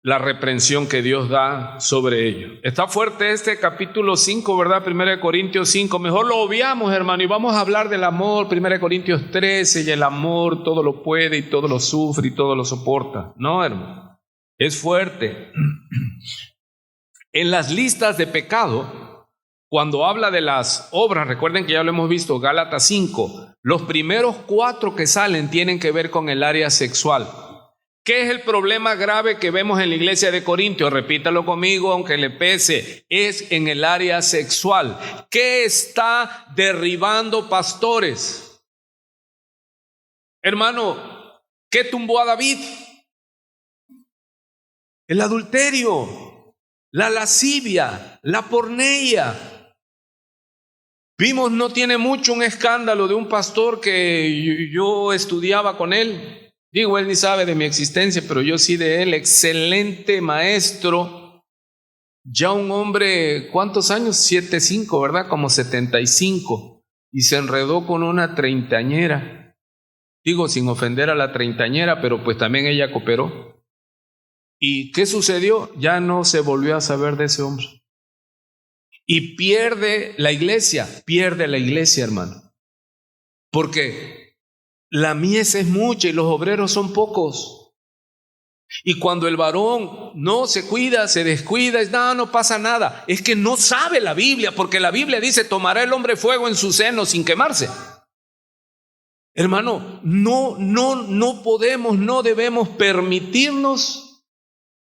la reprensión que Dios da sobre ellos. Está fuerte este capítulo 5, ¿verdad? 1 Corintios 5. Mejor lo obviamos, hermano, y vamos a hablar del amor. 1 Corintios 13, y el amor todo lo puede y todo lo sufre y todo lo soporta. No, hermano, es fuerte. En las listas de pecado, cuando habla de las obras, recuerden que ya lo hemos visto, Gálatas 5, los primeros 4 que salen tienen que ver con el área sexual. ¿Qué es el problema grave que vemos en la iglesia de Corintios? Repítalo conmigo, aunque le pese, es en el área sexual. ¿Qué está derribando pastores? Hermano, ¿qué tumbó a David? El adulterio, la lascivia, la porneia. Vimos no tiene mucho un escándalo de un pastor que yo estudiaba con él. Digo, él ni sabe de mi existencia, pero yo sí de él. Excelente maestro. Ya un hombre, ¿cuántos años? 75, ¿verdad? Como 75. Y se enredó con una treintañera. Digo, sin ofender a la treintañera, pero pues también ella cooperó. ¿Y qué sucedió? Ya no se volvió a saber de ese hombre. Y pierde la iglesia, hermano. Porque la mies es mucha y los obreros son pocos. Y cuando el varón no se cuida, se descuida, no pasa nada. Es que no sabe la Biblia, porque la Biblia dice, tomará el hombre fuego en su seno sin quemarse. Hermano, no podemos, no debemos permitirnos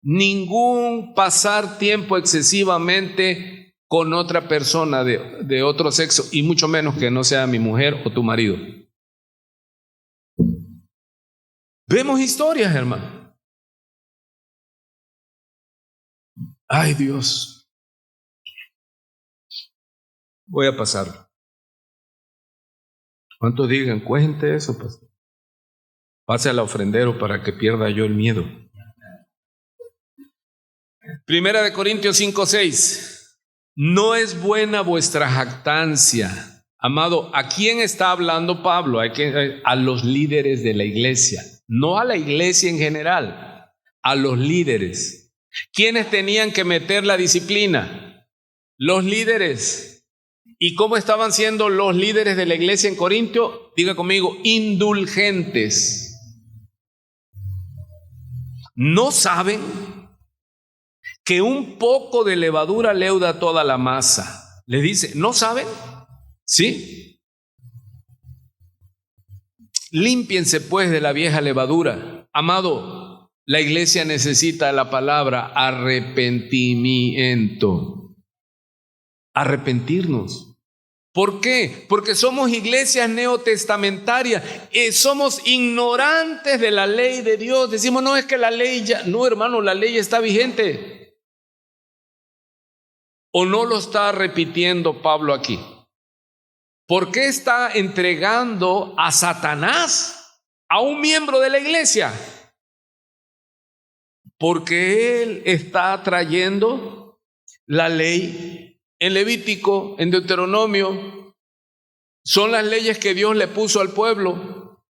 ningún pasar tiempo excesivamente con otra persona de otro sexo, y mucho menos que no sea mi mujer o tu marido. Vemos historias, hermano. Ay, Dios. Voy a pasar. ¿Cuántos digan? Cuente eso, pastor. Pase al ofrendero para que pierda yo el miedo. 1 Corintios 5:6. No es buena vuestra jactancia. Amado, ¿a quién está hablando Pablo? A los líderes de la iglesia. no a la iglesia en general, a los líderes. ¿Quiénes tenían que meter la disciplina? Los líderes. ¿Y cómo estaban siendo los líderes de la iglesia en Corintio? Diga conmigo, indulgentes. ¿No saben que un poco de levadura leuda toda la masa? Le dice, ¿no saben? Sí. Límpiense pues de la vieja levadura. Amado, la iglesia necesita la palabra arrepentimiento. Arrepentirnos. ¿Por qué? Porque somos iglesias neotestamentarias, somos ignorantes de la ley de Dios. Decimos, no, es que la ley ya, no hermano, la ley está vigente. ¿O no lo está repitiendo Pablo aquí? ¿Por qué está entregando a Satanás a un miembro de la iglesia? Porque él está trayendo la ley. En Levítico, en Deuteronomio, son las leyes que Dios le puso al pueblo.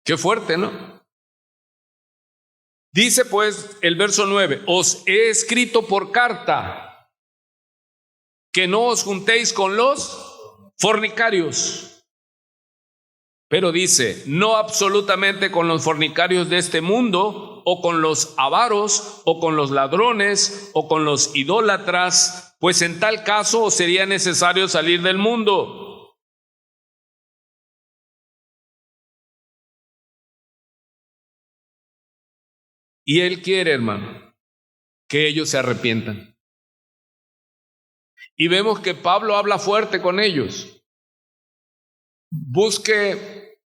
Qué fuerte, ¿no? Dice pues el verso 9, os he escrito por carta que no os juntéis con los fornicarios. Pero dice, no absolutamente con los fornicarios de este mundo, o con los avaros, o con los ladrones, o con los idólatras, pues en tal caso os sería necesario salir del mundo. Y Él quiere, hermano, que ellos se arrepientan. Y vemos que Pablo habla fuerte con ellos. Busque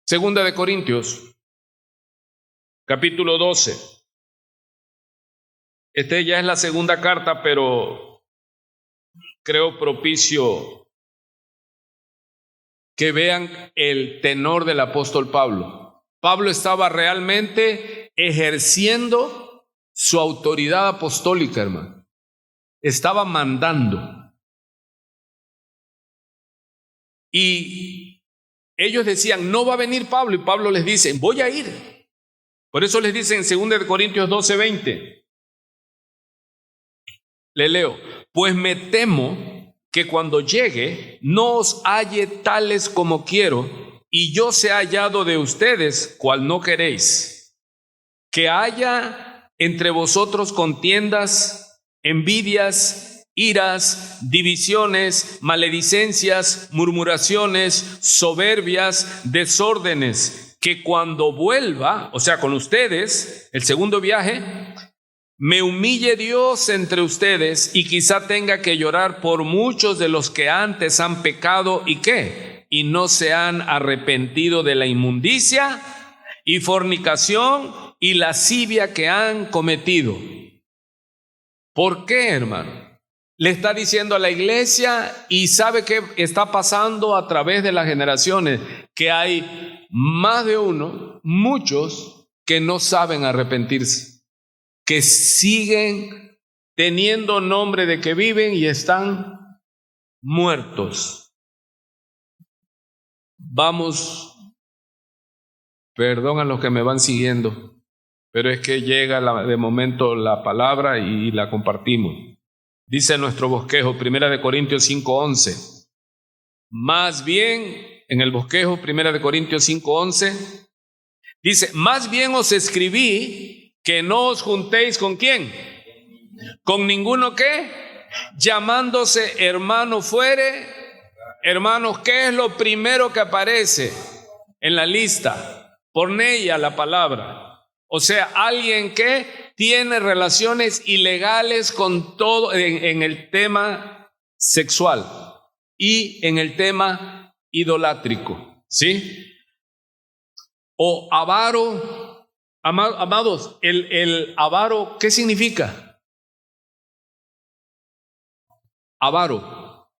2 de Corintios, capítulo 12. Ya es la segunda carta, pero creo propicio que vean el tenor del apóstol Pablo. Pablo estaba realmente ejerciendo su autoridad apostólica, hermano. Estaba mandando. Y ellos decían, no va a venir Pablo, y Pablo les dice, voy a ir. Por eso les dice en 2 de Corintios 12:20. Le leo, pues me temo que cuando llegue no os halle tales como quiero, y yo sea hallado de ustedes, cual no queréis. Que haya entre vosotros contiendas, envidias, iras, divisiones, maledicencias, murmuraciones, soberbias, desórdenes, que cuando vuelva, o sea, con ustedes, el segundo viaje, me humille Dios entre ustedes y quizá tenga que llorar por muchos de los que antes han pecado y ¿qué? Y no se han arrepentido de la inmundicia y fornicación y lascivia que han cometido. ¿Por qué, hermano? Le está diciendo a la iglesia, y sabe qué está pasando a través de las generaciones, que hay más de uno, muchos que no saben arrepentirse, que siguen teniendo nombre de que viven y están muertos. Vamos, perdón a los que me van siguiendo, pero es que llega de momento la palabra y la compartimos. Dice nuestro bosquejo, 1 de Corintios 5:11. Más bien, en el bosquejo, 1 de Corintios 5:11, dice, más bien os escribí que no os juntéis ¿con quién? ¿Con ninguno qué? Llamándose hermano fuere. Hermanos, ¿qué es lo primero que aparece en la lista? Porneia, la palabra. O sea, alguien que tiene relaciones ilegales con todo en el tema sexual y en el tema idolátrico, ¿sí? O avaro. Amados, el avaro, ¿qué significa? Avaro.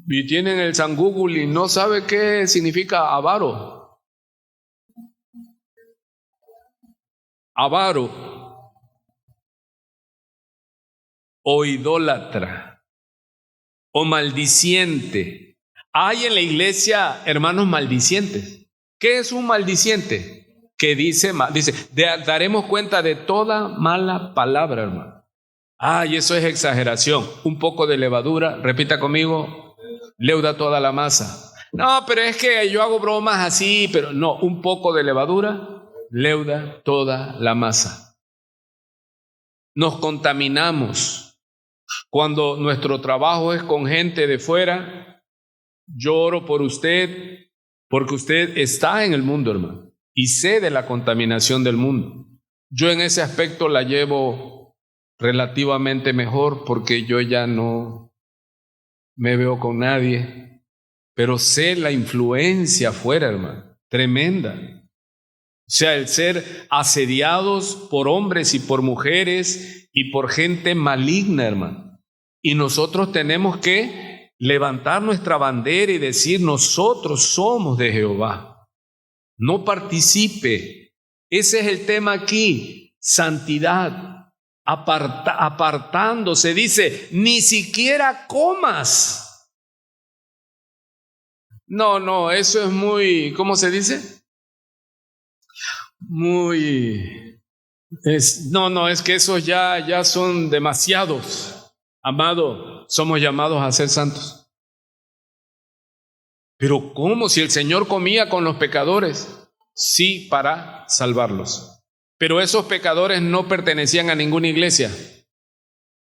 Y tienen el San Google y no sabe qué significa avaro. Avaro o idólatra o maldiciente, Hay en la iglesia hermanos maldicientes. ¿Qué es un maldiciente? Que dice, daremos cuenta de toda mala palabra, hermano. Y eso es exageración. Un poco de levadura, repita conmigo, leuda toda la masa. No, pero es que yo hago bromas así, pero no, un poco de levadura leuda toda la masa. Nos contaminamos. Cuando nuestro trabajo es con gente de fuera, yo oro por usted, porque usted está en el mundo, hermano, y sé de la contaminación del mundo. Yo en ese aspecto la llevo relativamente mejor, porque yo ya no me veo con nadie, pero sé la influencia afuera, hermano, tremenda. O sea, el ser asediados por hombres y por mujeres y por gente maligna, hermano. Y nosotros tenemos que levantar nuestra bandera y decir, nosotros somos de Jehová. No participe. Ese es el tema aquí, santidad, apartándose. Dice, ni siquiera comas. No, eso es muy, ¿cómo se dice? Es que esos ya son demasiados. Amado, somos llamados a ser santos. Pero ¿cómo? Si el Señor comía con los pecadores. Sí, para salvarlos. Pero esos pecadores no pertenecían a ninguna iglesia.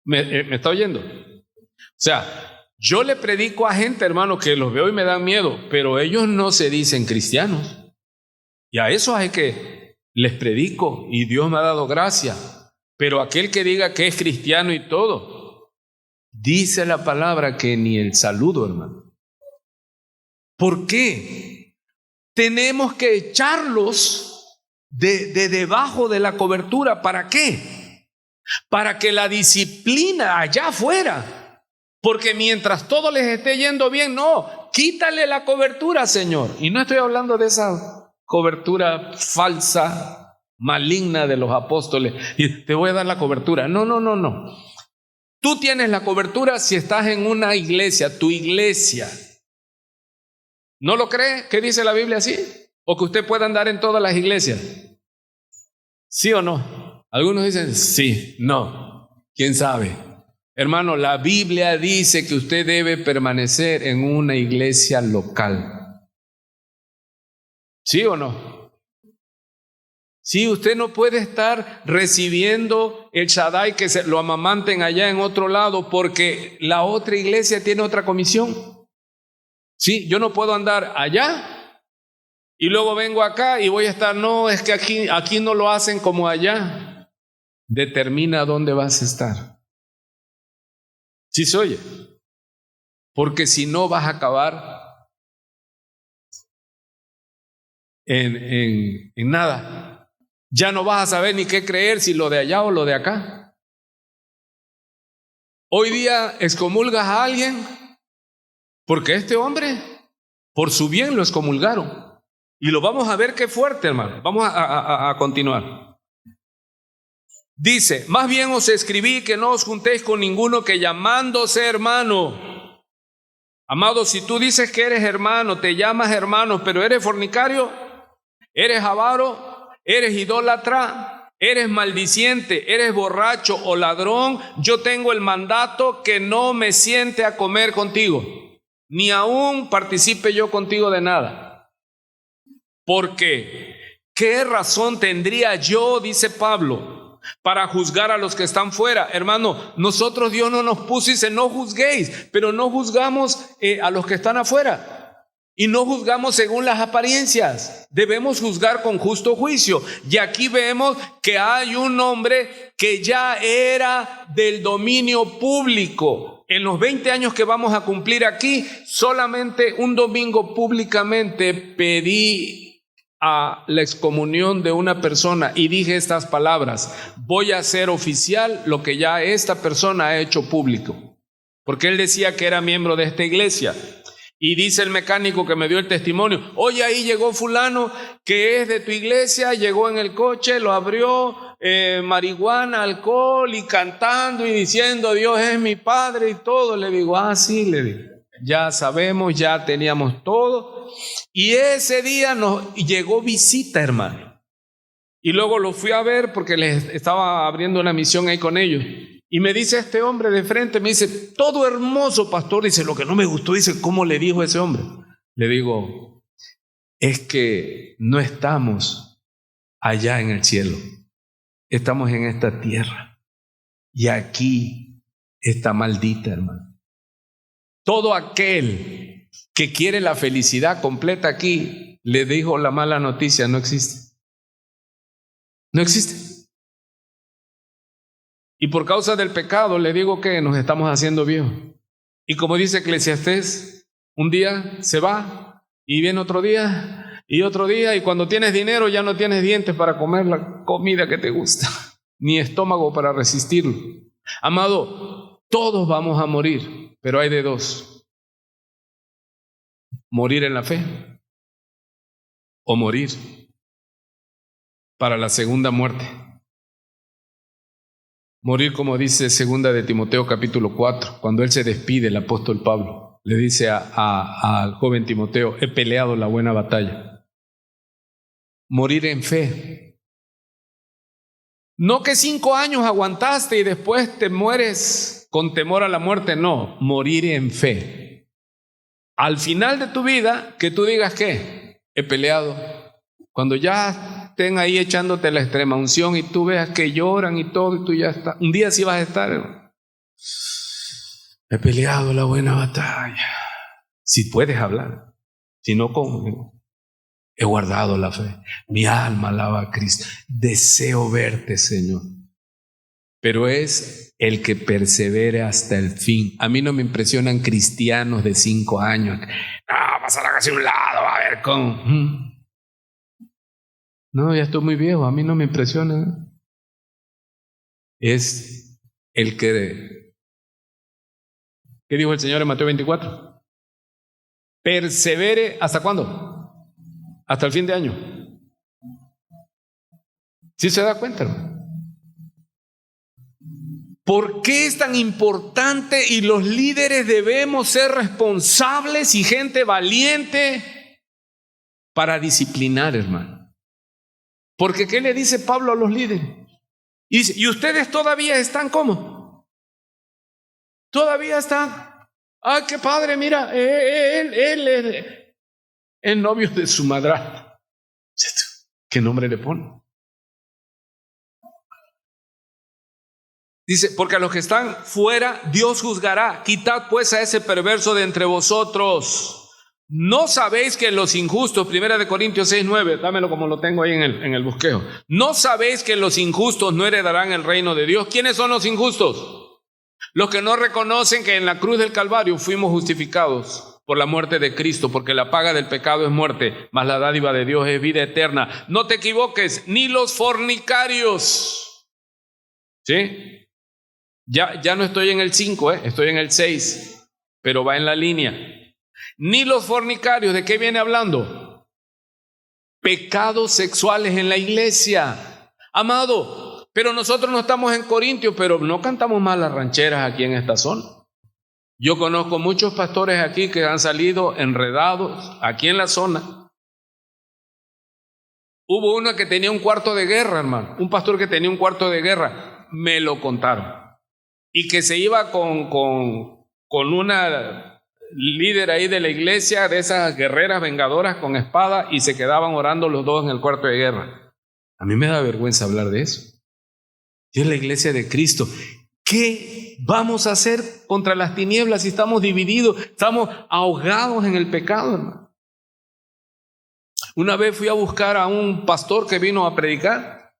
¿Me está oyendo? O sea, yo le predico a gente, hermano, que los veo y me dan miedo, pero ellos no se dicen cristianos. Y a esos hay que les predico, y Dios me ha dado gracia. Pero aquel que diga que es cristiano y todo, dice la palabra que ni el saludo, hermano. ¿Por qué? Tenemos que echarlos de debajo de la cobertura. ¿Para qué? Para que la disciplina allá afuera. Porque mientras todo les esté yendo bien, no, quítale la cobertura, Señor. Y no estoy hablando de esa cobertura falsa, maligna de los apóstoles. Y te voy a dar la cobertura. No. Tú tienes la cobertura si estás en una iglesia, tu iglesia. ¿No lo cree? ¿Qué dice la Biblia así? ¿O que usted pueda andar en todas las iglesias? ¿Sí o no? Algunos dicen sí, no. ¿Quién sabe? Hermano, la Biblia dice que usted debe permanecer en una iglesia local. ¿Sí o no? Sí, usted no puede estar recibiendo el Shaddai que se lo amamanten allá en otro lado porque la otra iglesia tiene otra comisión. Sí, yo no puedo andar allá y luego vengo acá y voy a estar, no, es que aquí no lo hacen como allá. Determina dónde vas a estar. ¿Sí se oye? Porque si no vas a acabar en nada. Ya no vas a saber ni qué creer, si lo de allá o lo de acá. Hoy día excomulgas a alguien porque este hombre, por su bien lo excomulgaron. Y lo vamos a ver qué fuerte, hermano. Vamos a continuar. Dice, más bien os escribí que no os juntéis con ninguno que llamándose hermano. Amado, si tú dices que eres hermano, te llamas hermano, pero eres fornicario, eres avaro, eres idólatra, eres maldiciente, eres borracho o ladrón, yo tengo el mandato que no me siente a comer contigo, ni aún participe yo contigo de nada. Porque, ¿qué razón tendría yo, dice Pablo, para juzgar a los que están fuera? Hermano, nosotros Dios no nos puso y dice, no juzguéis, pero no juzgamos a los que están afuera. Y no juzgamos según las apariencias, debemos juzgar con justo juicio. Y aquí vemos que hay un hombre que ya era del dominio público. En los 20 años que vamos a cumplir aquí, solamente un domingo públicamente pedí a la excomunión de una persona y dije estas palabras: voy a hacer oficial lo que ya esta persona ha hecho público. Porque él decía que era miembro de esta iglesia. Y dice el mecánico que me dio el testimonio, oye, ahí llegó fulano que es de tu iglesia, llegó en el coche, lo abrió, marihuana, alcohol y cantando y diciendo Dios es mi padre y todo. Le digo, sí, le digo. ya sabemos, ya teníamos todo. Y ese día nos llegó visita, hermano. Y luego lo fui a ver porque les estaba abriendo una misión ahí con ellos. Y me dice este hombre de frente, me dice, todo hermoso, pastor. Dice, lo que no me gustó, dice, ¿cómo le dijo ese hombre? Le digo, es que no estamos allá en el cielo. Estamos en esta tierra. Y aquí está maldita, hermano. Todo aquel que quiere la felicidad completa aquí, le dijo la mala noticia, no existe. No existe. Y por causa del pecado, le digo que nos estamos haciendo viejos. Y como dice Eclesiastés, un día se va y viene otro día y otro día, y cuando tienes dinero ya no tienes dientes para comer la comida que te gusta, ni estómago para resistirlo. Amado, todos vamos a morir, pero hay de dos: morir en la fe o morir para la segunda muerte. Morir, como dice 2 de Timoteo capítulo 4, cuando él se despide, el apóstol Pablo le dice al joven Timoteo, he peleado la buena batalla. Morir en fe. No que 5 años aguantaste y después te mueres con temor a la muerte, no, morir en fe. Al final de tu vida, que tú digas que he peleado. Cuando ya estén ahí echándote la extrema unción y tú veas que lloran y todo, y tú ya estás. Un día sí vas a estar, hermano. He peleado la buena batalla. Si puedes hablar, si no, ¿cómo? He guardado la fe. Mi alma alaba a Cristo. Deseo verte, Señor. Pero es el que persevere hasta el fin. A mí no me impresionan cristianos de 5 años. Pasar hacia un lado, a ver cómo. No, ya estoy muy viejo, a mí no me impresiona. Es el que... ¿Qué dijo el Señor en Mateo 24? Persevere, ¿hasta cuándo? Hasta el fin de año. ¿Sí se da cuenta, hermano? ¿Por qué es tan importante y los líderes debemos ser responsables y gente valiente para disciplinar, hermano? Porque ¿qué le dice Pablo a los líderes? Y dice, ¿y ustedes todavía están cómo? Todavía están. Ah, qué padre, mira, él es el novio de su madrastra. ¿Qué nombre le pone? Dice, porque a los que están fuera, Dios juzgará. Quitad pues a ese perverso de entre vosotros. ¿No sabéis que los injustos, 1 Corintios 6:9, dámelo como lo tengo ahí en el bosquejo? ¿No sabéis que los injustos no heredarán el reino de Dios? ¿Quiénes son los injustos? Los que no reconocen que en la cruz del Calvario fuimos justificados por la muerte de Cristo, porque la paga del pecado es muerte, mas la dádiva de Dios es vida eterna. No te equivoques, ni los fornicarios. ¿Sí? Ya no estoy en el 5, estoy en el 6, pero va en la línea. Ni los fornicarios, ¿de qué viene hablando? Pecados sexuales en la iglesia. Amado, pero nosotros no estamos en Corintios, pero no cantamos más las rancheras aquí en esta zona. Yo conozco muchos pastores aquí que han salido enredados aquí en la zona. Hubo uno que tenía un cuarto de guerra, hermano, un pastor que tenía un cuarto de guerra, me lo contaron. Y que se iba con una líder ahí de la iglesia, de esas guerreras vengadoras con espada, y se quedaban orando los dos en el cuarto de guerra. A mí me da vergüenza hablar de eso. Y es la iglesia de Cristo. ¿Qué vamos a hacer contra las tinieblas si estamos divididos, estamos ahogados en el pecado, hermano? Una vez fui a buscar a un pastor que vino a predicar,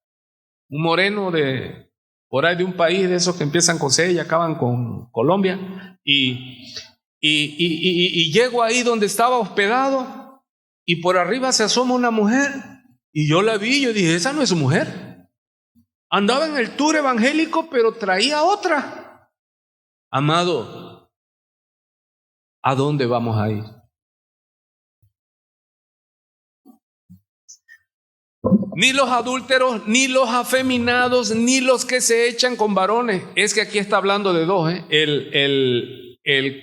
un moreno de por ahí de un país de esos que empiezan con C y acaban con Colombia, y llego ahí donde estaba hospedado, y por arriba se asoma una mujer, y yo la vi, yo dije, esa no es su mujer. Andaba en el tour evangélico, pero traía otra. Amado, ¿a dónde vamos a ir? Ni los adúlteros, ni los afeminados, ni los que se echan con varones. Es que aquí está hablando de dos,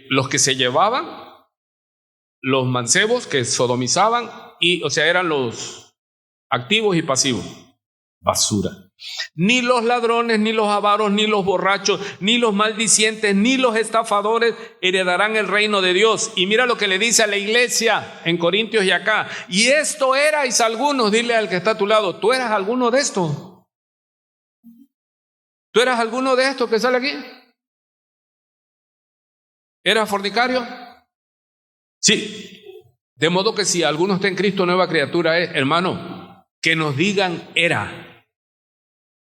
los que se llevaban los mancebos que sodomizaban, o sea, eran los activos y pasivos. Basura. Ni los ladrones, ni los avaros, ni los borrachos, ni los maldicientes, ni los estafadores heredarán el reino de Dios. Y mira lo que le dice a la iglesia en Corintios y acá. Y esto erais algunos, dile al que está a tu lado, ¿tú eras alguno de estos? ¿Tú eras alguno de estos que sale aquí? ¿Eras fornicario? Sí. De modo que si alguno está en Cristo, nueva criatura es, hermano, que nos digan era.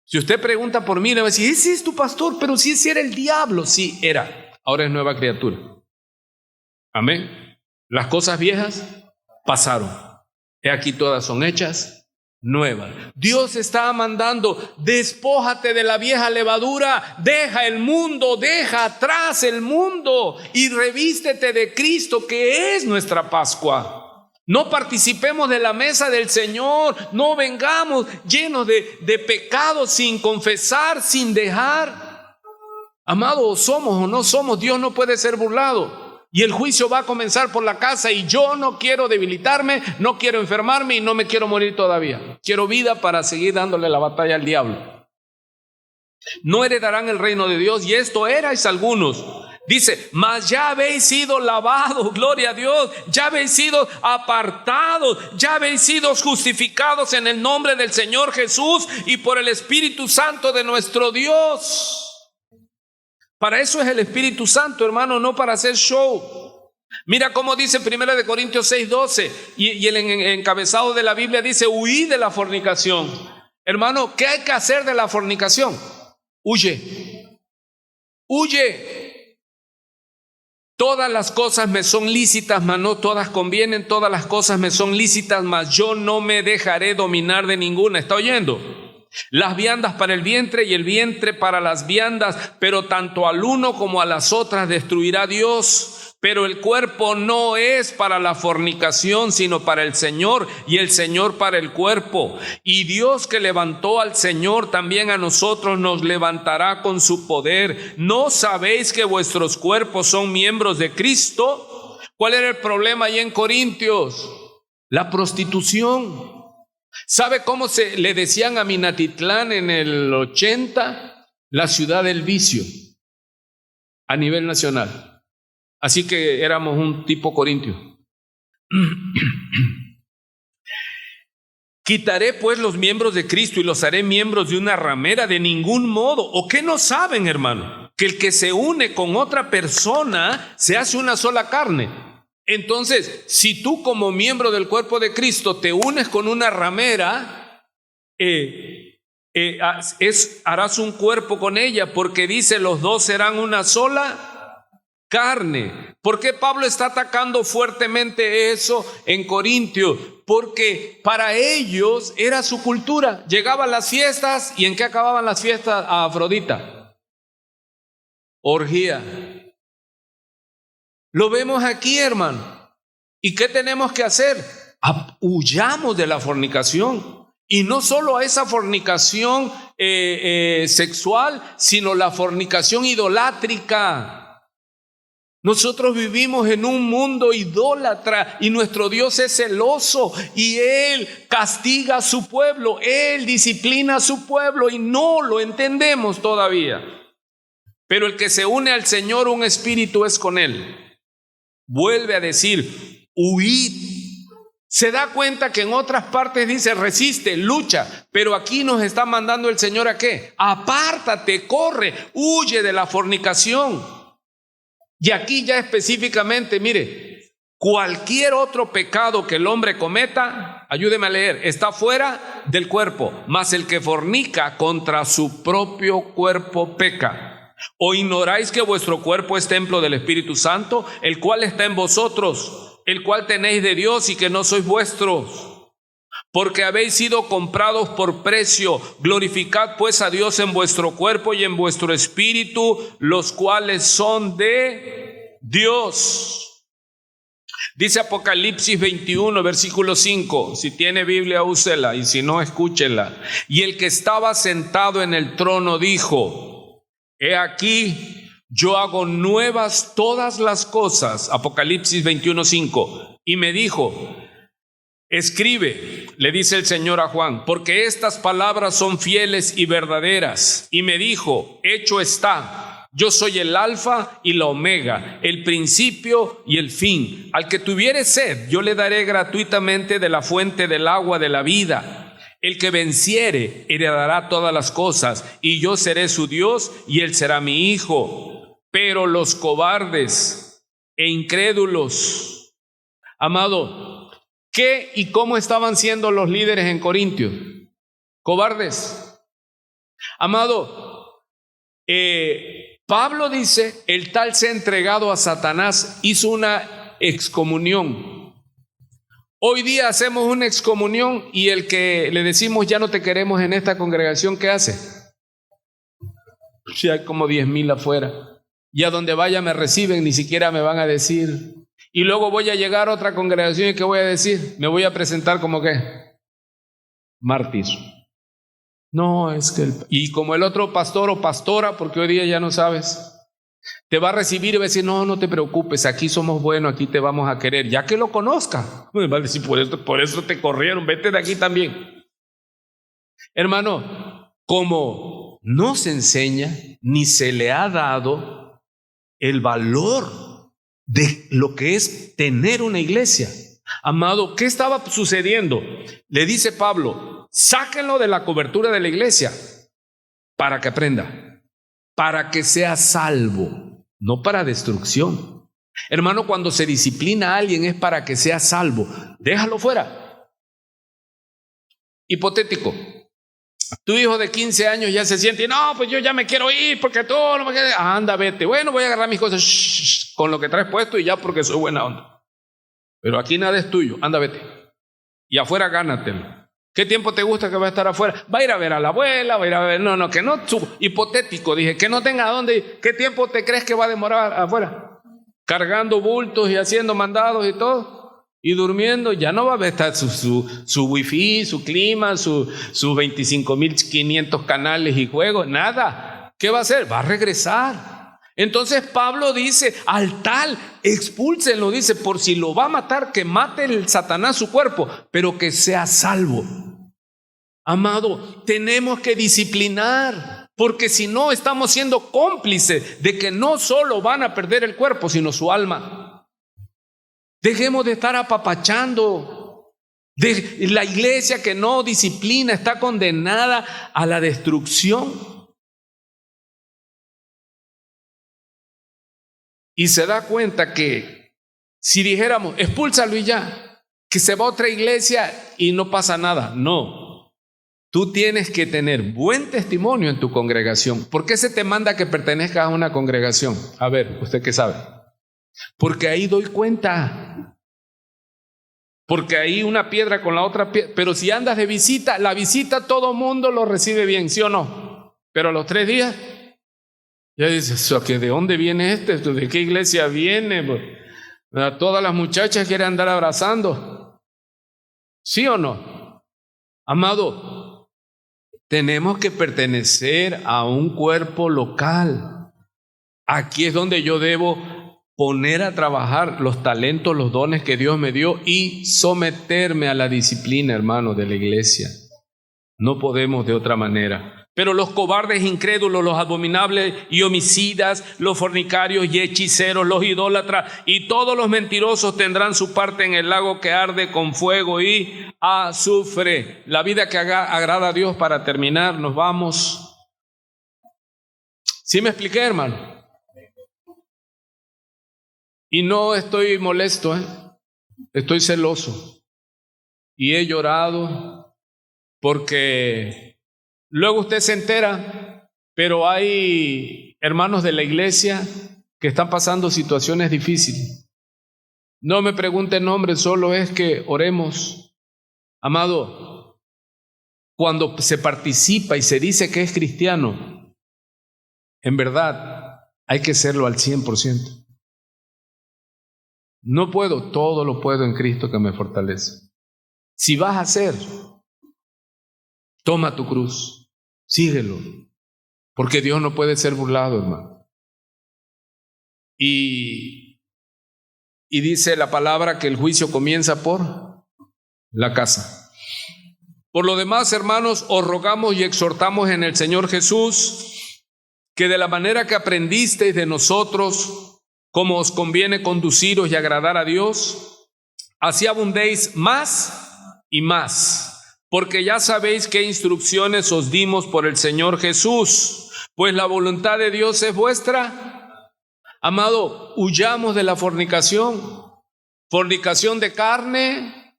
Si usted pregunta por mí, le va a decir, ese es tu pastor, pero si ese era el diablo. Sí, era. Ahora es nueva criatura. Amén. Las cosas viejas pasaron. He aquí todas son hechas nuevas. Dios está mandando, despójate de la vieja levadura, deja el mundo, deja atrás el mundo y revístete de Cristo, que es nuestra Pascua. No participemos de la mesa del Señor, no vengamos llenos de pecados sin confesar, sin dejar. Amado, o somos o no somos, Dios no puede ser burlado. Y el juicio va a comenzar por la casa y yo no quiero debilitarme, no quiero enfermarme y no me quiero morir todavía. Quiero vida para seguir dándole la batalla al diablo. No heredarán el reino de Dios, y esto erais algunos. Dice, mas ya habéis sido lavados, gloria a Dios, ya habéis sido apartados, ya habéis sido justificados en el nombre del Señor Jesús y por el Espíritu Santo de nuestro Dios. Para eso es el Espíritu Santo, hermano, no para hacer show. Mira cómo dice 1 Corintios 6:12 y el encabezado de la Biblia dice, huid de la fornicación. Hermano, ¿qué hay que hacer de la fornicación? Huye. Huye. Todas las cosas me son lícitas, mas no todas convienen. Todas las cosas me son lícitas, mas yo no me dejaré dominar de ninguna. ¿Está oyendo? Las viandas para el vientre y el vientre para las viandas, pero tanto al uno como a las otras destruirá Dios. Pero el cuerpo no es para la fornicación, sino para el Señor, y el Señor para el cuerpo. Y Dios, que levantó al Señor, también a nosotros nos levantará con su poder. ¿No sabéis que vuestros cuerpos son miembros de Cristo? ¿Cuál era el problema ahí en Corintios? La prostitución. ¿Sabe cómo se le decían a Minatitlán en el 80? La ciudad del vicio a nivel nacional. Así que éramos un tipo corintio. Quitaré pues los miembros de Cristo y los haré miembros de una ramera, de ningún modo. ¿O qué no saben, hermano? Que el que se une con otra persona se hace una sola carne. Entonces, si tú como miembro del cuerpo de Cristo te unes con una ramera, harás un cuerpo con ella, porque dice, los dos serán una sola carne. ¿Por qué Pablo está atacando fuertemente eso en Corintios? Porque para ellos era su cultura. Llegaban las fiestas, ¿y en qué acababan las fiestas? A Afrodita. Orgía. Lo vemos aquí, hermano. ¿Y qué tenemos que hacer? Huyamos de la fornicación. Y no solo a esa fornicación sexual, sino la fornicación idolátrica. Nosotros vivimos en un mundo idólatra y nuestro Dios es celoso y Él castiga a su pueblo, Él disciplina a su pueblo y no lo entendemos todavía. Pero el que se une al Señor, un espíritu es con Él. Vuelve a decir, huid. Se da cuenta que en otras partes dice resiste, lucha, pero aquí nos está mandando el Señor ¿a qué? Apártate, corre, huye de la fornicación. Y aquí ya específicamente, mire, cualquier otro pecado que el hombre cometa, ayúdeme a leer, está fuera del cuerpo, mas el que fornica contra su propio cuerpo peca. ¿O ignoráis que vuestro cuerpo es templo del Espíritu Santo, el cual está en vosotros, el cual tenéis de Dios y que no sois vuestros? Porque habéis sido comprados por precio. Glorificad pues a Dios en vuestro cuerpo y en vuestro espíritu, los cuales son de Dios. Dice Apocalipsis 21, versículo 5. Si tiene Biblia, úsela, y si no, escúchela. Y el que estaba sentado en el trono dijo, he aquí, yo hago nuevas todas las cosas. Apocalipsis 21:5. Y me dijo, escribe, le dice el Señor a Juan, porque estas palabras son fieles y verdaderas. Y me dijo, hecho está, yo soy el alfa y la omega, el principio y el fin. Al que tuviere sed, yo le daré gratuitamente de la fuente del agua de la vida. El que venciere heredará todas las cosas, y yo seré su Dios y él será mi hijo. Pero los cobardes e incrédulos, amado, ¿qué y cómo estaban siendo los líderes en Corintios? Cobardes. Amado, Pablo dice, el tal se ha entregado a Satanás, hizo una excomunión. Hoy día hacemos una excomunión y el que le decimos ya no te queremos en esta congregación, ¿qué hace? Si hay como 10,000 afuera. Y a donde vaya me reciben, ni siquiera me van a decir. Y luego voy a llegar a otra congregación y ¿qué voy a decir? Me voy a presentar como ¿qué? Mártir. No, es que y como el otro pastor o pastora, porque hoy día ya no sabes, te va a recibir y va a decir, no te preocupes, aquí somos buenos, aquí te vamos a querer, ya que lo conozca. Me va a decir, por eso te corrieron, vete de aquí también. Hermano, como no se enseña, ni se le ha dado el valor de lo que es tener una iglesia. Amado, ¿qué estaba sucediendo? Le dice Pablo, sáquenlo de la cobertura de la iglesia para que aprenda, para que sea salvo, no para destrucción. Hermano, cuando se disciplina a alguien es para que sea salvo. Déjalo fuera. Hipotético. Tu hijo de 15 años ya se siente, no, pues yo ya me quiero ir porque todo no me queda. Anda, vete. Bueno, voy a agarrar mis cosas con lo que traes puesto y ya porque soy buena onda. Pero aquí nada es tuyo. Anda, vete. Y afuera gánatelo. ¿Qué tiempo te gusta que va a estar afuera? Va a ir a ver a la abuela, va a ir a ver. No, que no. Hipotético, dije, que no tenga dónde. ¿Qué tiempo te crees que va a demorar afuera? Cargando bultos y haciendo mandados y todo. Y durmiendo, ya no va a estar su wifi, su clima, sus 25.500 canales y juegos, nada. ¿Qué va a hacer? Va a regresar. Entonces Pablo dice, al tal, expúlsenlo, dice, por si lo va a matar, que mate el Satanás su cuerpo, pero que sea salvo. Amado, tenemos que disciplinar, porque si no estamos siendo cómplices de que no solo van a perder el cuerpo, sino su alma. Dejemos de estar apapachando. La iglesia que no disciplina está condenada a la destrucción. Y se da cuenta que si dijéramos, expúlsalo y ya, que se va a otra iglesia y no pasa nada. No. Tú tienes que tener buen testimonio en tu congregación. ¿Por qué se te manda que pertenezcas a una congregación? A ver, ¿usted qué sabe? Porque ahí doy cuenta. Porque ahí una piedra con la otra piedra. Pero si andas de visita, la visita todo mundo lo recibe bien, ¿sí o no? Pero a los 3 días, ya dices, ¿de dónde viene este? ¿De qué iglesia viene? Pues, todas las muchachas quieren andar abrazando. ¿Sí o no? Amado, tenemos que pertenecer a un cuerpo local. Aquí es donde yo debo poner a trabajar los talentos, los dones que Dios me dio y someterme a la disciplina, hermano, de la iglesia. No podemos de otra manera. Pero los cobardes, incrédulos, los abominables y homicidas, los fornicarios y hechiceros, los idólatras y todos los mentirosos tendrán su parte en el lago que arde con fuego y azufre. La vida que agrada a Dios. Para terminar, nos vamos. ¿Sí me expliqué, hermano? Y no estoy molesto, estoy celoso. Y he llorado porque luego usted se entera, pero hay hermanos de la iglesia que están pasando situaciones difíciles. No me pregunte el nombre, solo es que oremos. Amado, cuando se participa y se dice que es cristiano, en verdad hay que serlo al 100%. No puedo, todo lo puedo en Cristo que me fortalece. Si vas a hacer, toma tu cruz, síguelo, porque Dios no puede ser burlado, hermano. y dice la palabra que el juicio comienza por la casa. Por lo demás, hermanos, os rogamos y exhortamos en el Señor Jesús que de la manera que aprendisteis de nosotros, como os conviene conduciros y agradar a Dios, así abundéis más y más, porque ya sabéis qué instrucciones os dimos por el Señor Jesús, pues la voluntad de Dios es vuestra. Amado, huyamos de la fornicación, fornicación de carne,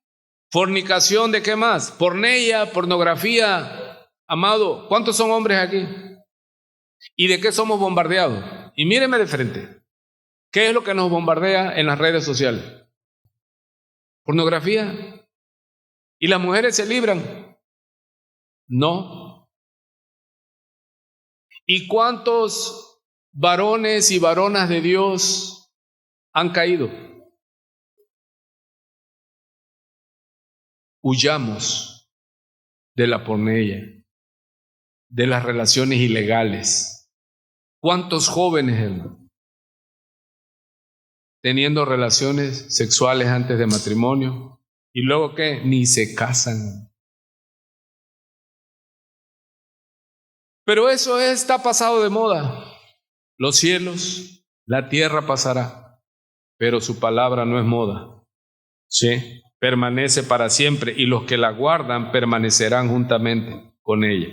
fornicación de ¿qué más? Porneia, pornografía. Amado, ¿cuántos son hombres aquí? ¿Y de qué somos bombardeados? Y míreme de frente. ¿Qué es lo que nos bombardea en las redes sociales? Pornografía. ¿Y las mujeres se libran? No. ¿Y cuántos varones y varonas de Dios han caído? Huyamos de la porneia, de las relaciones ilegales. ¿Cuántos jóvenes, hermano, teniendo relaciones sexuales antes de matrimonio y luego qué? Ni se casan? Pero eso está pasado de moda. Los cielos, la tierra pasará, pero su palabra no es moda. ¿Sí? Permanece para siempre, y los que la guardan permanecerán juntamente con ella.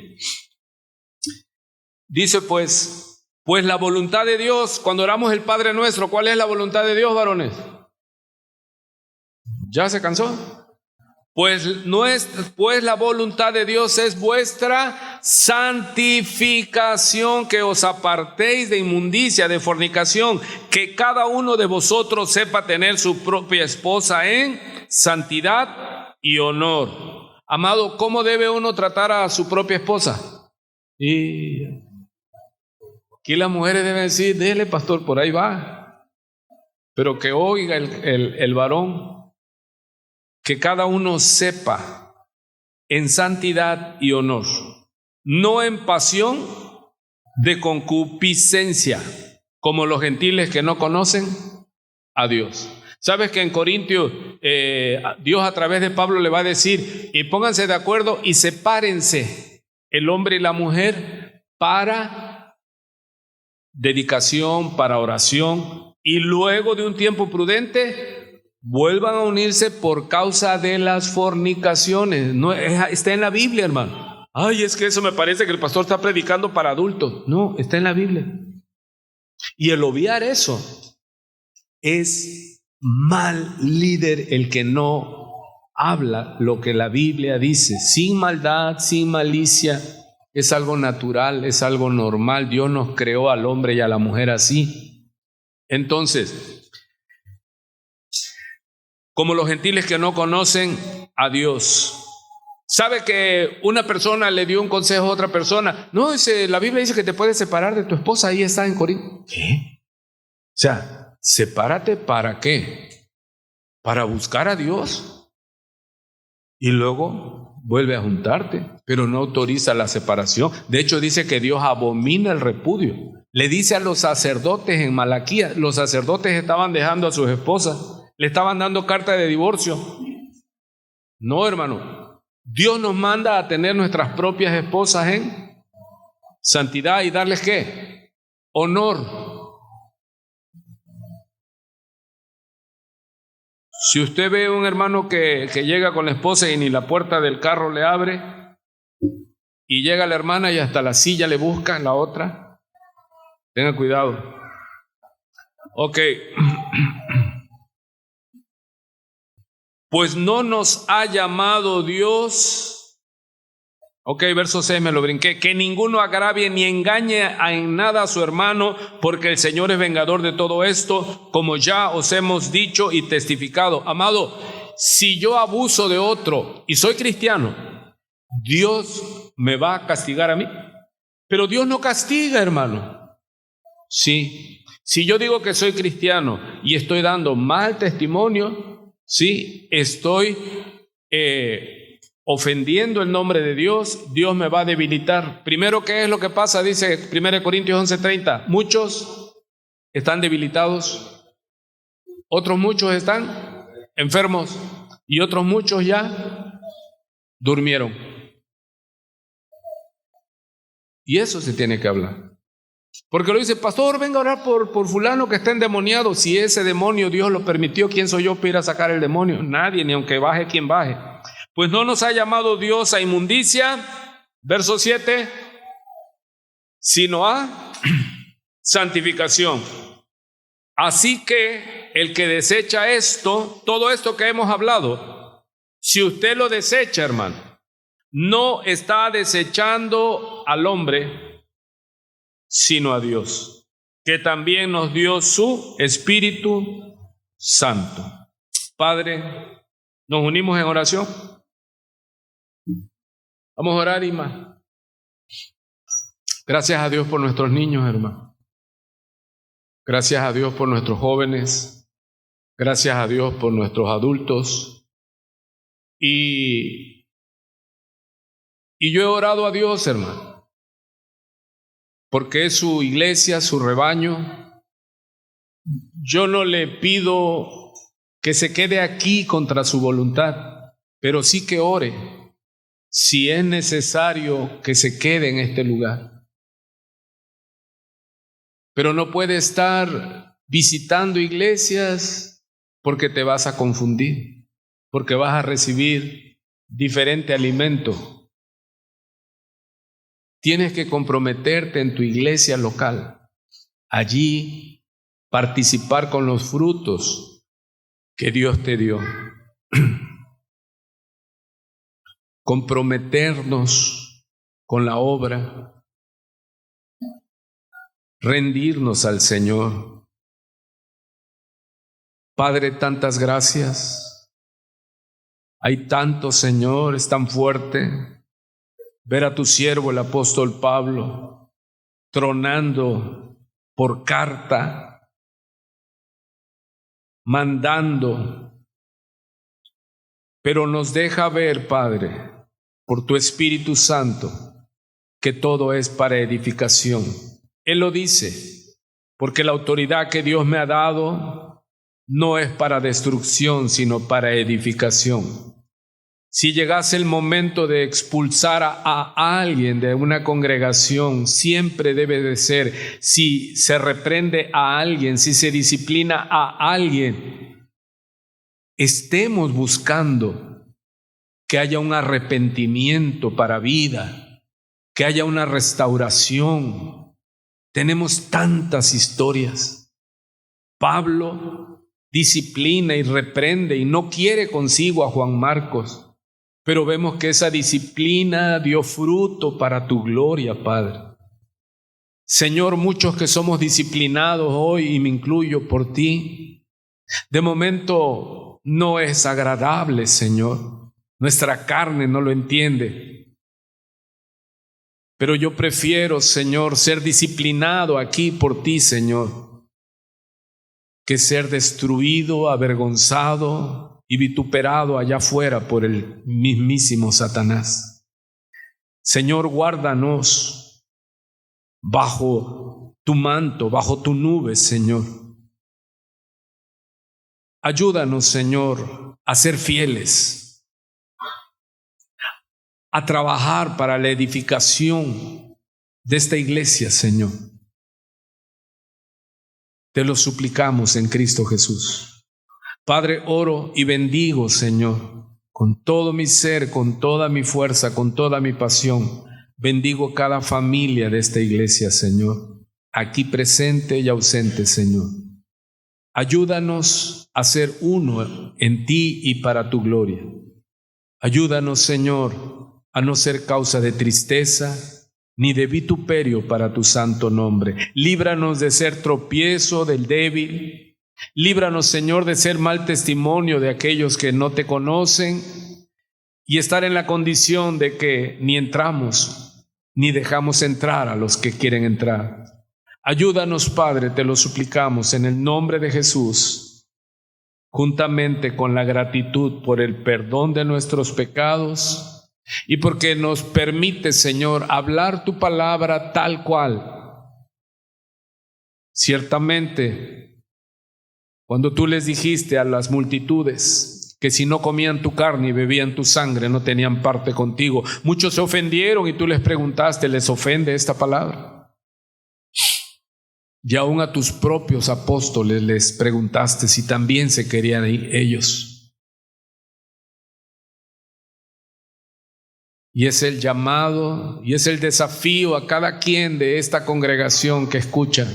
Dice pues la voluntad de Dios, cuando oramos el Padre Nuestro, ¿cuál es la voluntad de Dios, varones? ¿Ya se cansó? Pues la voluntad de Dios es vuestra santificación, que os apartéis de inmundicia, de fornicación, que cada uno de vosotros sepa tener su propia esposa en santidad y honor. Amado, ¿cómo debe uno tratar a su propia esposa? Y aquí las mujeres deben decir, dele pastor, por ahí va. Pero que oiga el varón, que cada uno sepa en santidad y honor, no en pasión de concupiscencia, como los gentiles que no conocen a Dios. ¿Sabes que en Corintios Dios a través de Pablo le va a decir, y pónganse de acuerdo y sepárense el hombre y la mujer para dedicación, para oración, y luego de un tiempo prudente vuelvan a unirse por causa de las fornicaciones? No, está en la Biblia, hermano. Ay, es que eso me parece que el pastor está predicando para adultos. No, está en la Biblia. Y el obviar eso es mal líder, el que no habla lo que la Biblia dice, sin maldad, sin malicia. Es algo natural, es algo normal. Dios nos creó al hombre y a la mujer así. Entonces, como los gentiles que no conocen a Dios. ¿Sabe que una persona le dio un consejo a otra persona? No, la Biblia dice que te puedes separar de tu esposa, ahí está en Corinto. ¿Qué? O sea, sepárate, ¿para qué? Para buscar a Dios. Y luego vuelve a juntarte, pero no autoriza la separación. De hecho, dice que Dios abomina el repudio. Le dice a los sacerdotes en Malaquías, los sacerdotes estaban dejando a sus esposas, le estaban dando carta de divorcio. No, hermano, Dios nos manda a tener nuestras propias esposas en santidad y darles ¿qué? Honor. Si usted ve a un hermano que llega con la esposa y ni la puerta del carro le abre, y llega la hermana y hasta la silla le busca, la otra, tenga cuidado. Ok. Pues no nos ha llamado Dios, ok, verso 6 me lo brinqué, que ninguno agravie ni engañe en nada a su hermano, porque el Señor es vengador de todo esto, como ya os hemos dicho y testificado. Amado, si yo abuso de otro y soy cristiano, ¿Dios me va a castigar a mí? Pero Dios no castiga, hermano. Sí, si yo digo que soy cristiano y estoy dando mal testimonio, sí, estoy ofendiendo el nombre de Dios, Dios me va a debilitar. Primero, ¿qué es lo que pasa? Dice 1 Corintios 11:30, muchos están debilitados, otros muchos están enfermos y otros muchos ya durmieron. Y eso se tiene que hablar. Porque lo dice, pastor, venga a orar por fulano que está endemoniado. Si ese demonio Dios lo permitió, ¿quién soy yo para ir a sacar el demonio? Nadie, ni aunque baje quien baje. Pues no nos ha llamado Dios a inmundicia, verso 7, sino a santificación. Así que el que desecha esto, todo esto que hemos hablado, si usted lo desecha, hermano, no está desechando al hombre, sino a Dios, que también nos dio su Espíritu Santo. Padre, nos unimos en oración. Vamos a orar, Ima. Gracias a Dios por nuestros niños, hermano. Gracias a Dios por nuestros jóvenes. Gracias a Dios por nuestros adultos. Y yo he orado a Dios, hermano, porque es su iglesia, su rebaño. Yo no le pido que se quede aquí contra su voluntad, pero sí que ore si es necesario que se quede en este lugar. Pero no puede estar visitando iglesias porque te vas a confundir, porque vas a recibir diferente alimento. Tienes que comprometerte en tu iglesia local, allí participar con los frutos que Dios te dio. Comprometernos con la obra, rendirnos al Señor. Padre, tantas gracias. Hay tanto, Señor, es tan fuerte ver a tu siervo, el apóstol Pablo, tronando por carta, mandando, pero nos deja ver, Padre, por tu Espíritu Santo, que todo es para edificación. Él lo dice, porque la autoridad que Dios me ha dado no es para destrucción, sino para edificación. Si llegase el momento de expulsar a alguien de una congregación, siempre debe de ser, si se reprende a alguien, si se disciplina a alguien, estemos buscando que haya un arrepentimiento para vida, que haya una restauración. Tenemos tantas historias. Pablo disciplina y reprende y no quiere consigo a Juan Marcos. Pero vemos que esa disciplina dio fruto para tu gloria, Padre. Señor, muchos que somos disciplinados hoy, y me incluyo por ti, de momento no es agradable, Señor. Nuestra carne no lo entiende. Pero yo prefiero, Señor, ser disciplinado aquí por ti, Señor, que ser destruido, avergonzado y vituperado allá afuera por el mismísimo Satanás. Señor, guárdanos bajo tu manto, bajo tu nube, Señor. Ayúdanos, Señor, a ser fieles, a trabajar para la edificación de esta iglesia, Señor. Te lo suplicamos en Cristo Jesús. Padre, oro y bendigo, Señor, con todo mi ser, con toda mi fuerza, con toda mi pasión. Bendigo cada familia de esta iglesia, Señor, aquí presente y ausente, Señor. Ayúdanos a ser uno en ti y para tu gloria. Ayúdanos, Señor, a no ser causa de tristeza ni de vituperio para tu santo nombre. Líbranos de ser tropiezo del débil. Líbranos, Señor, de ser mal testimonio de aquellos que no te conocen y estar en la condición de que ni entramos ni dejamos entrar a los que quieren entrar. Ayúdanos, Padre, te lo suplicamos en el nombre de Jesús, juntamente con la gratitud por el perdón de nuestros pecados y porque nos permite, Señor, hablar tu palabra tal cual Ciertamente, cuando tú les dijiste a las multitudes que si no comían tu carne y bebían tu sangre no tenían parte contigo, muchos se ofendieron y tú les preguntaste, ¿les ofende esta palabra? Y aún a tus propios apóstoles les preguntaste si también se querían ir ellos. Y es el llamado y es el desafío a cada quien de esta congregación que escucha.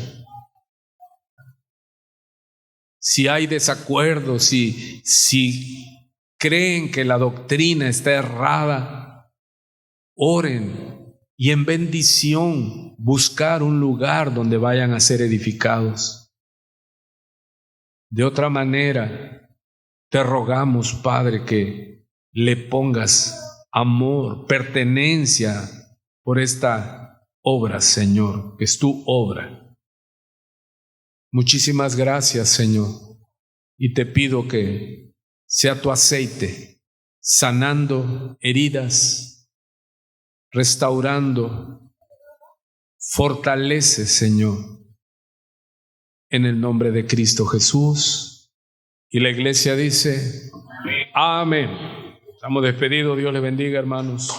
Si hay desacuerdos, si creen que la doctrina está errada, oren y en bendición buscar un lugar donde vayan a ser edificados. De otra manera, te rogamos, Padre, que le pongas amor, pertenencia por esta obra, Señor, que es tu obra. Muchísimas gracias, Señor, y te pido que sea tu aceite sanando heridas, restaurando, fortalece, Señor, en el nombre de Cristo Jesús. Y la iglesia dice, amén. Estamos despedidos. Dios les bendiga, hermanos.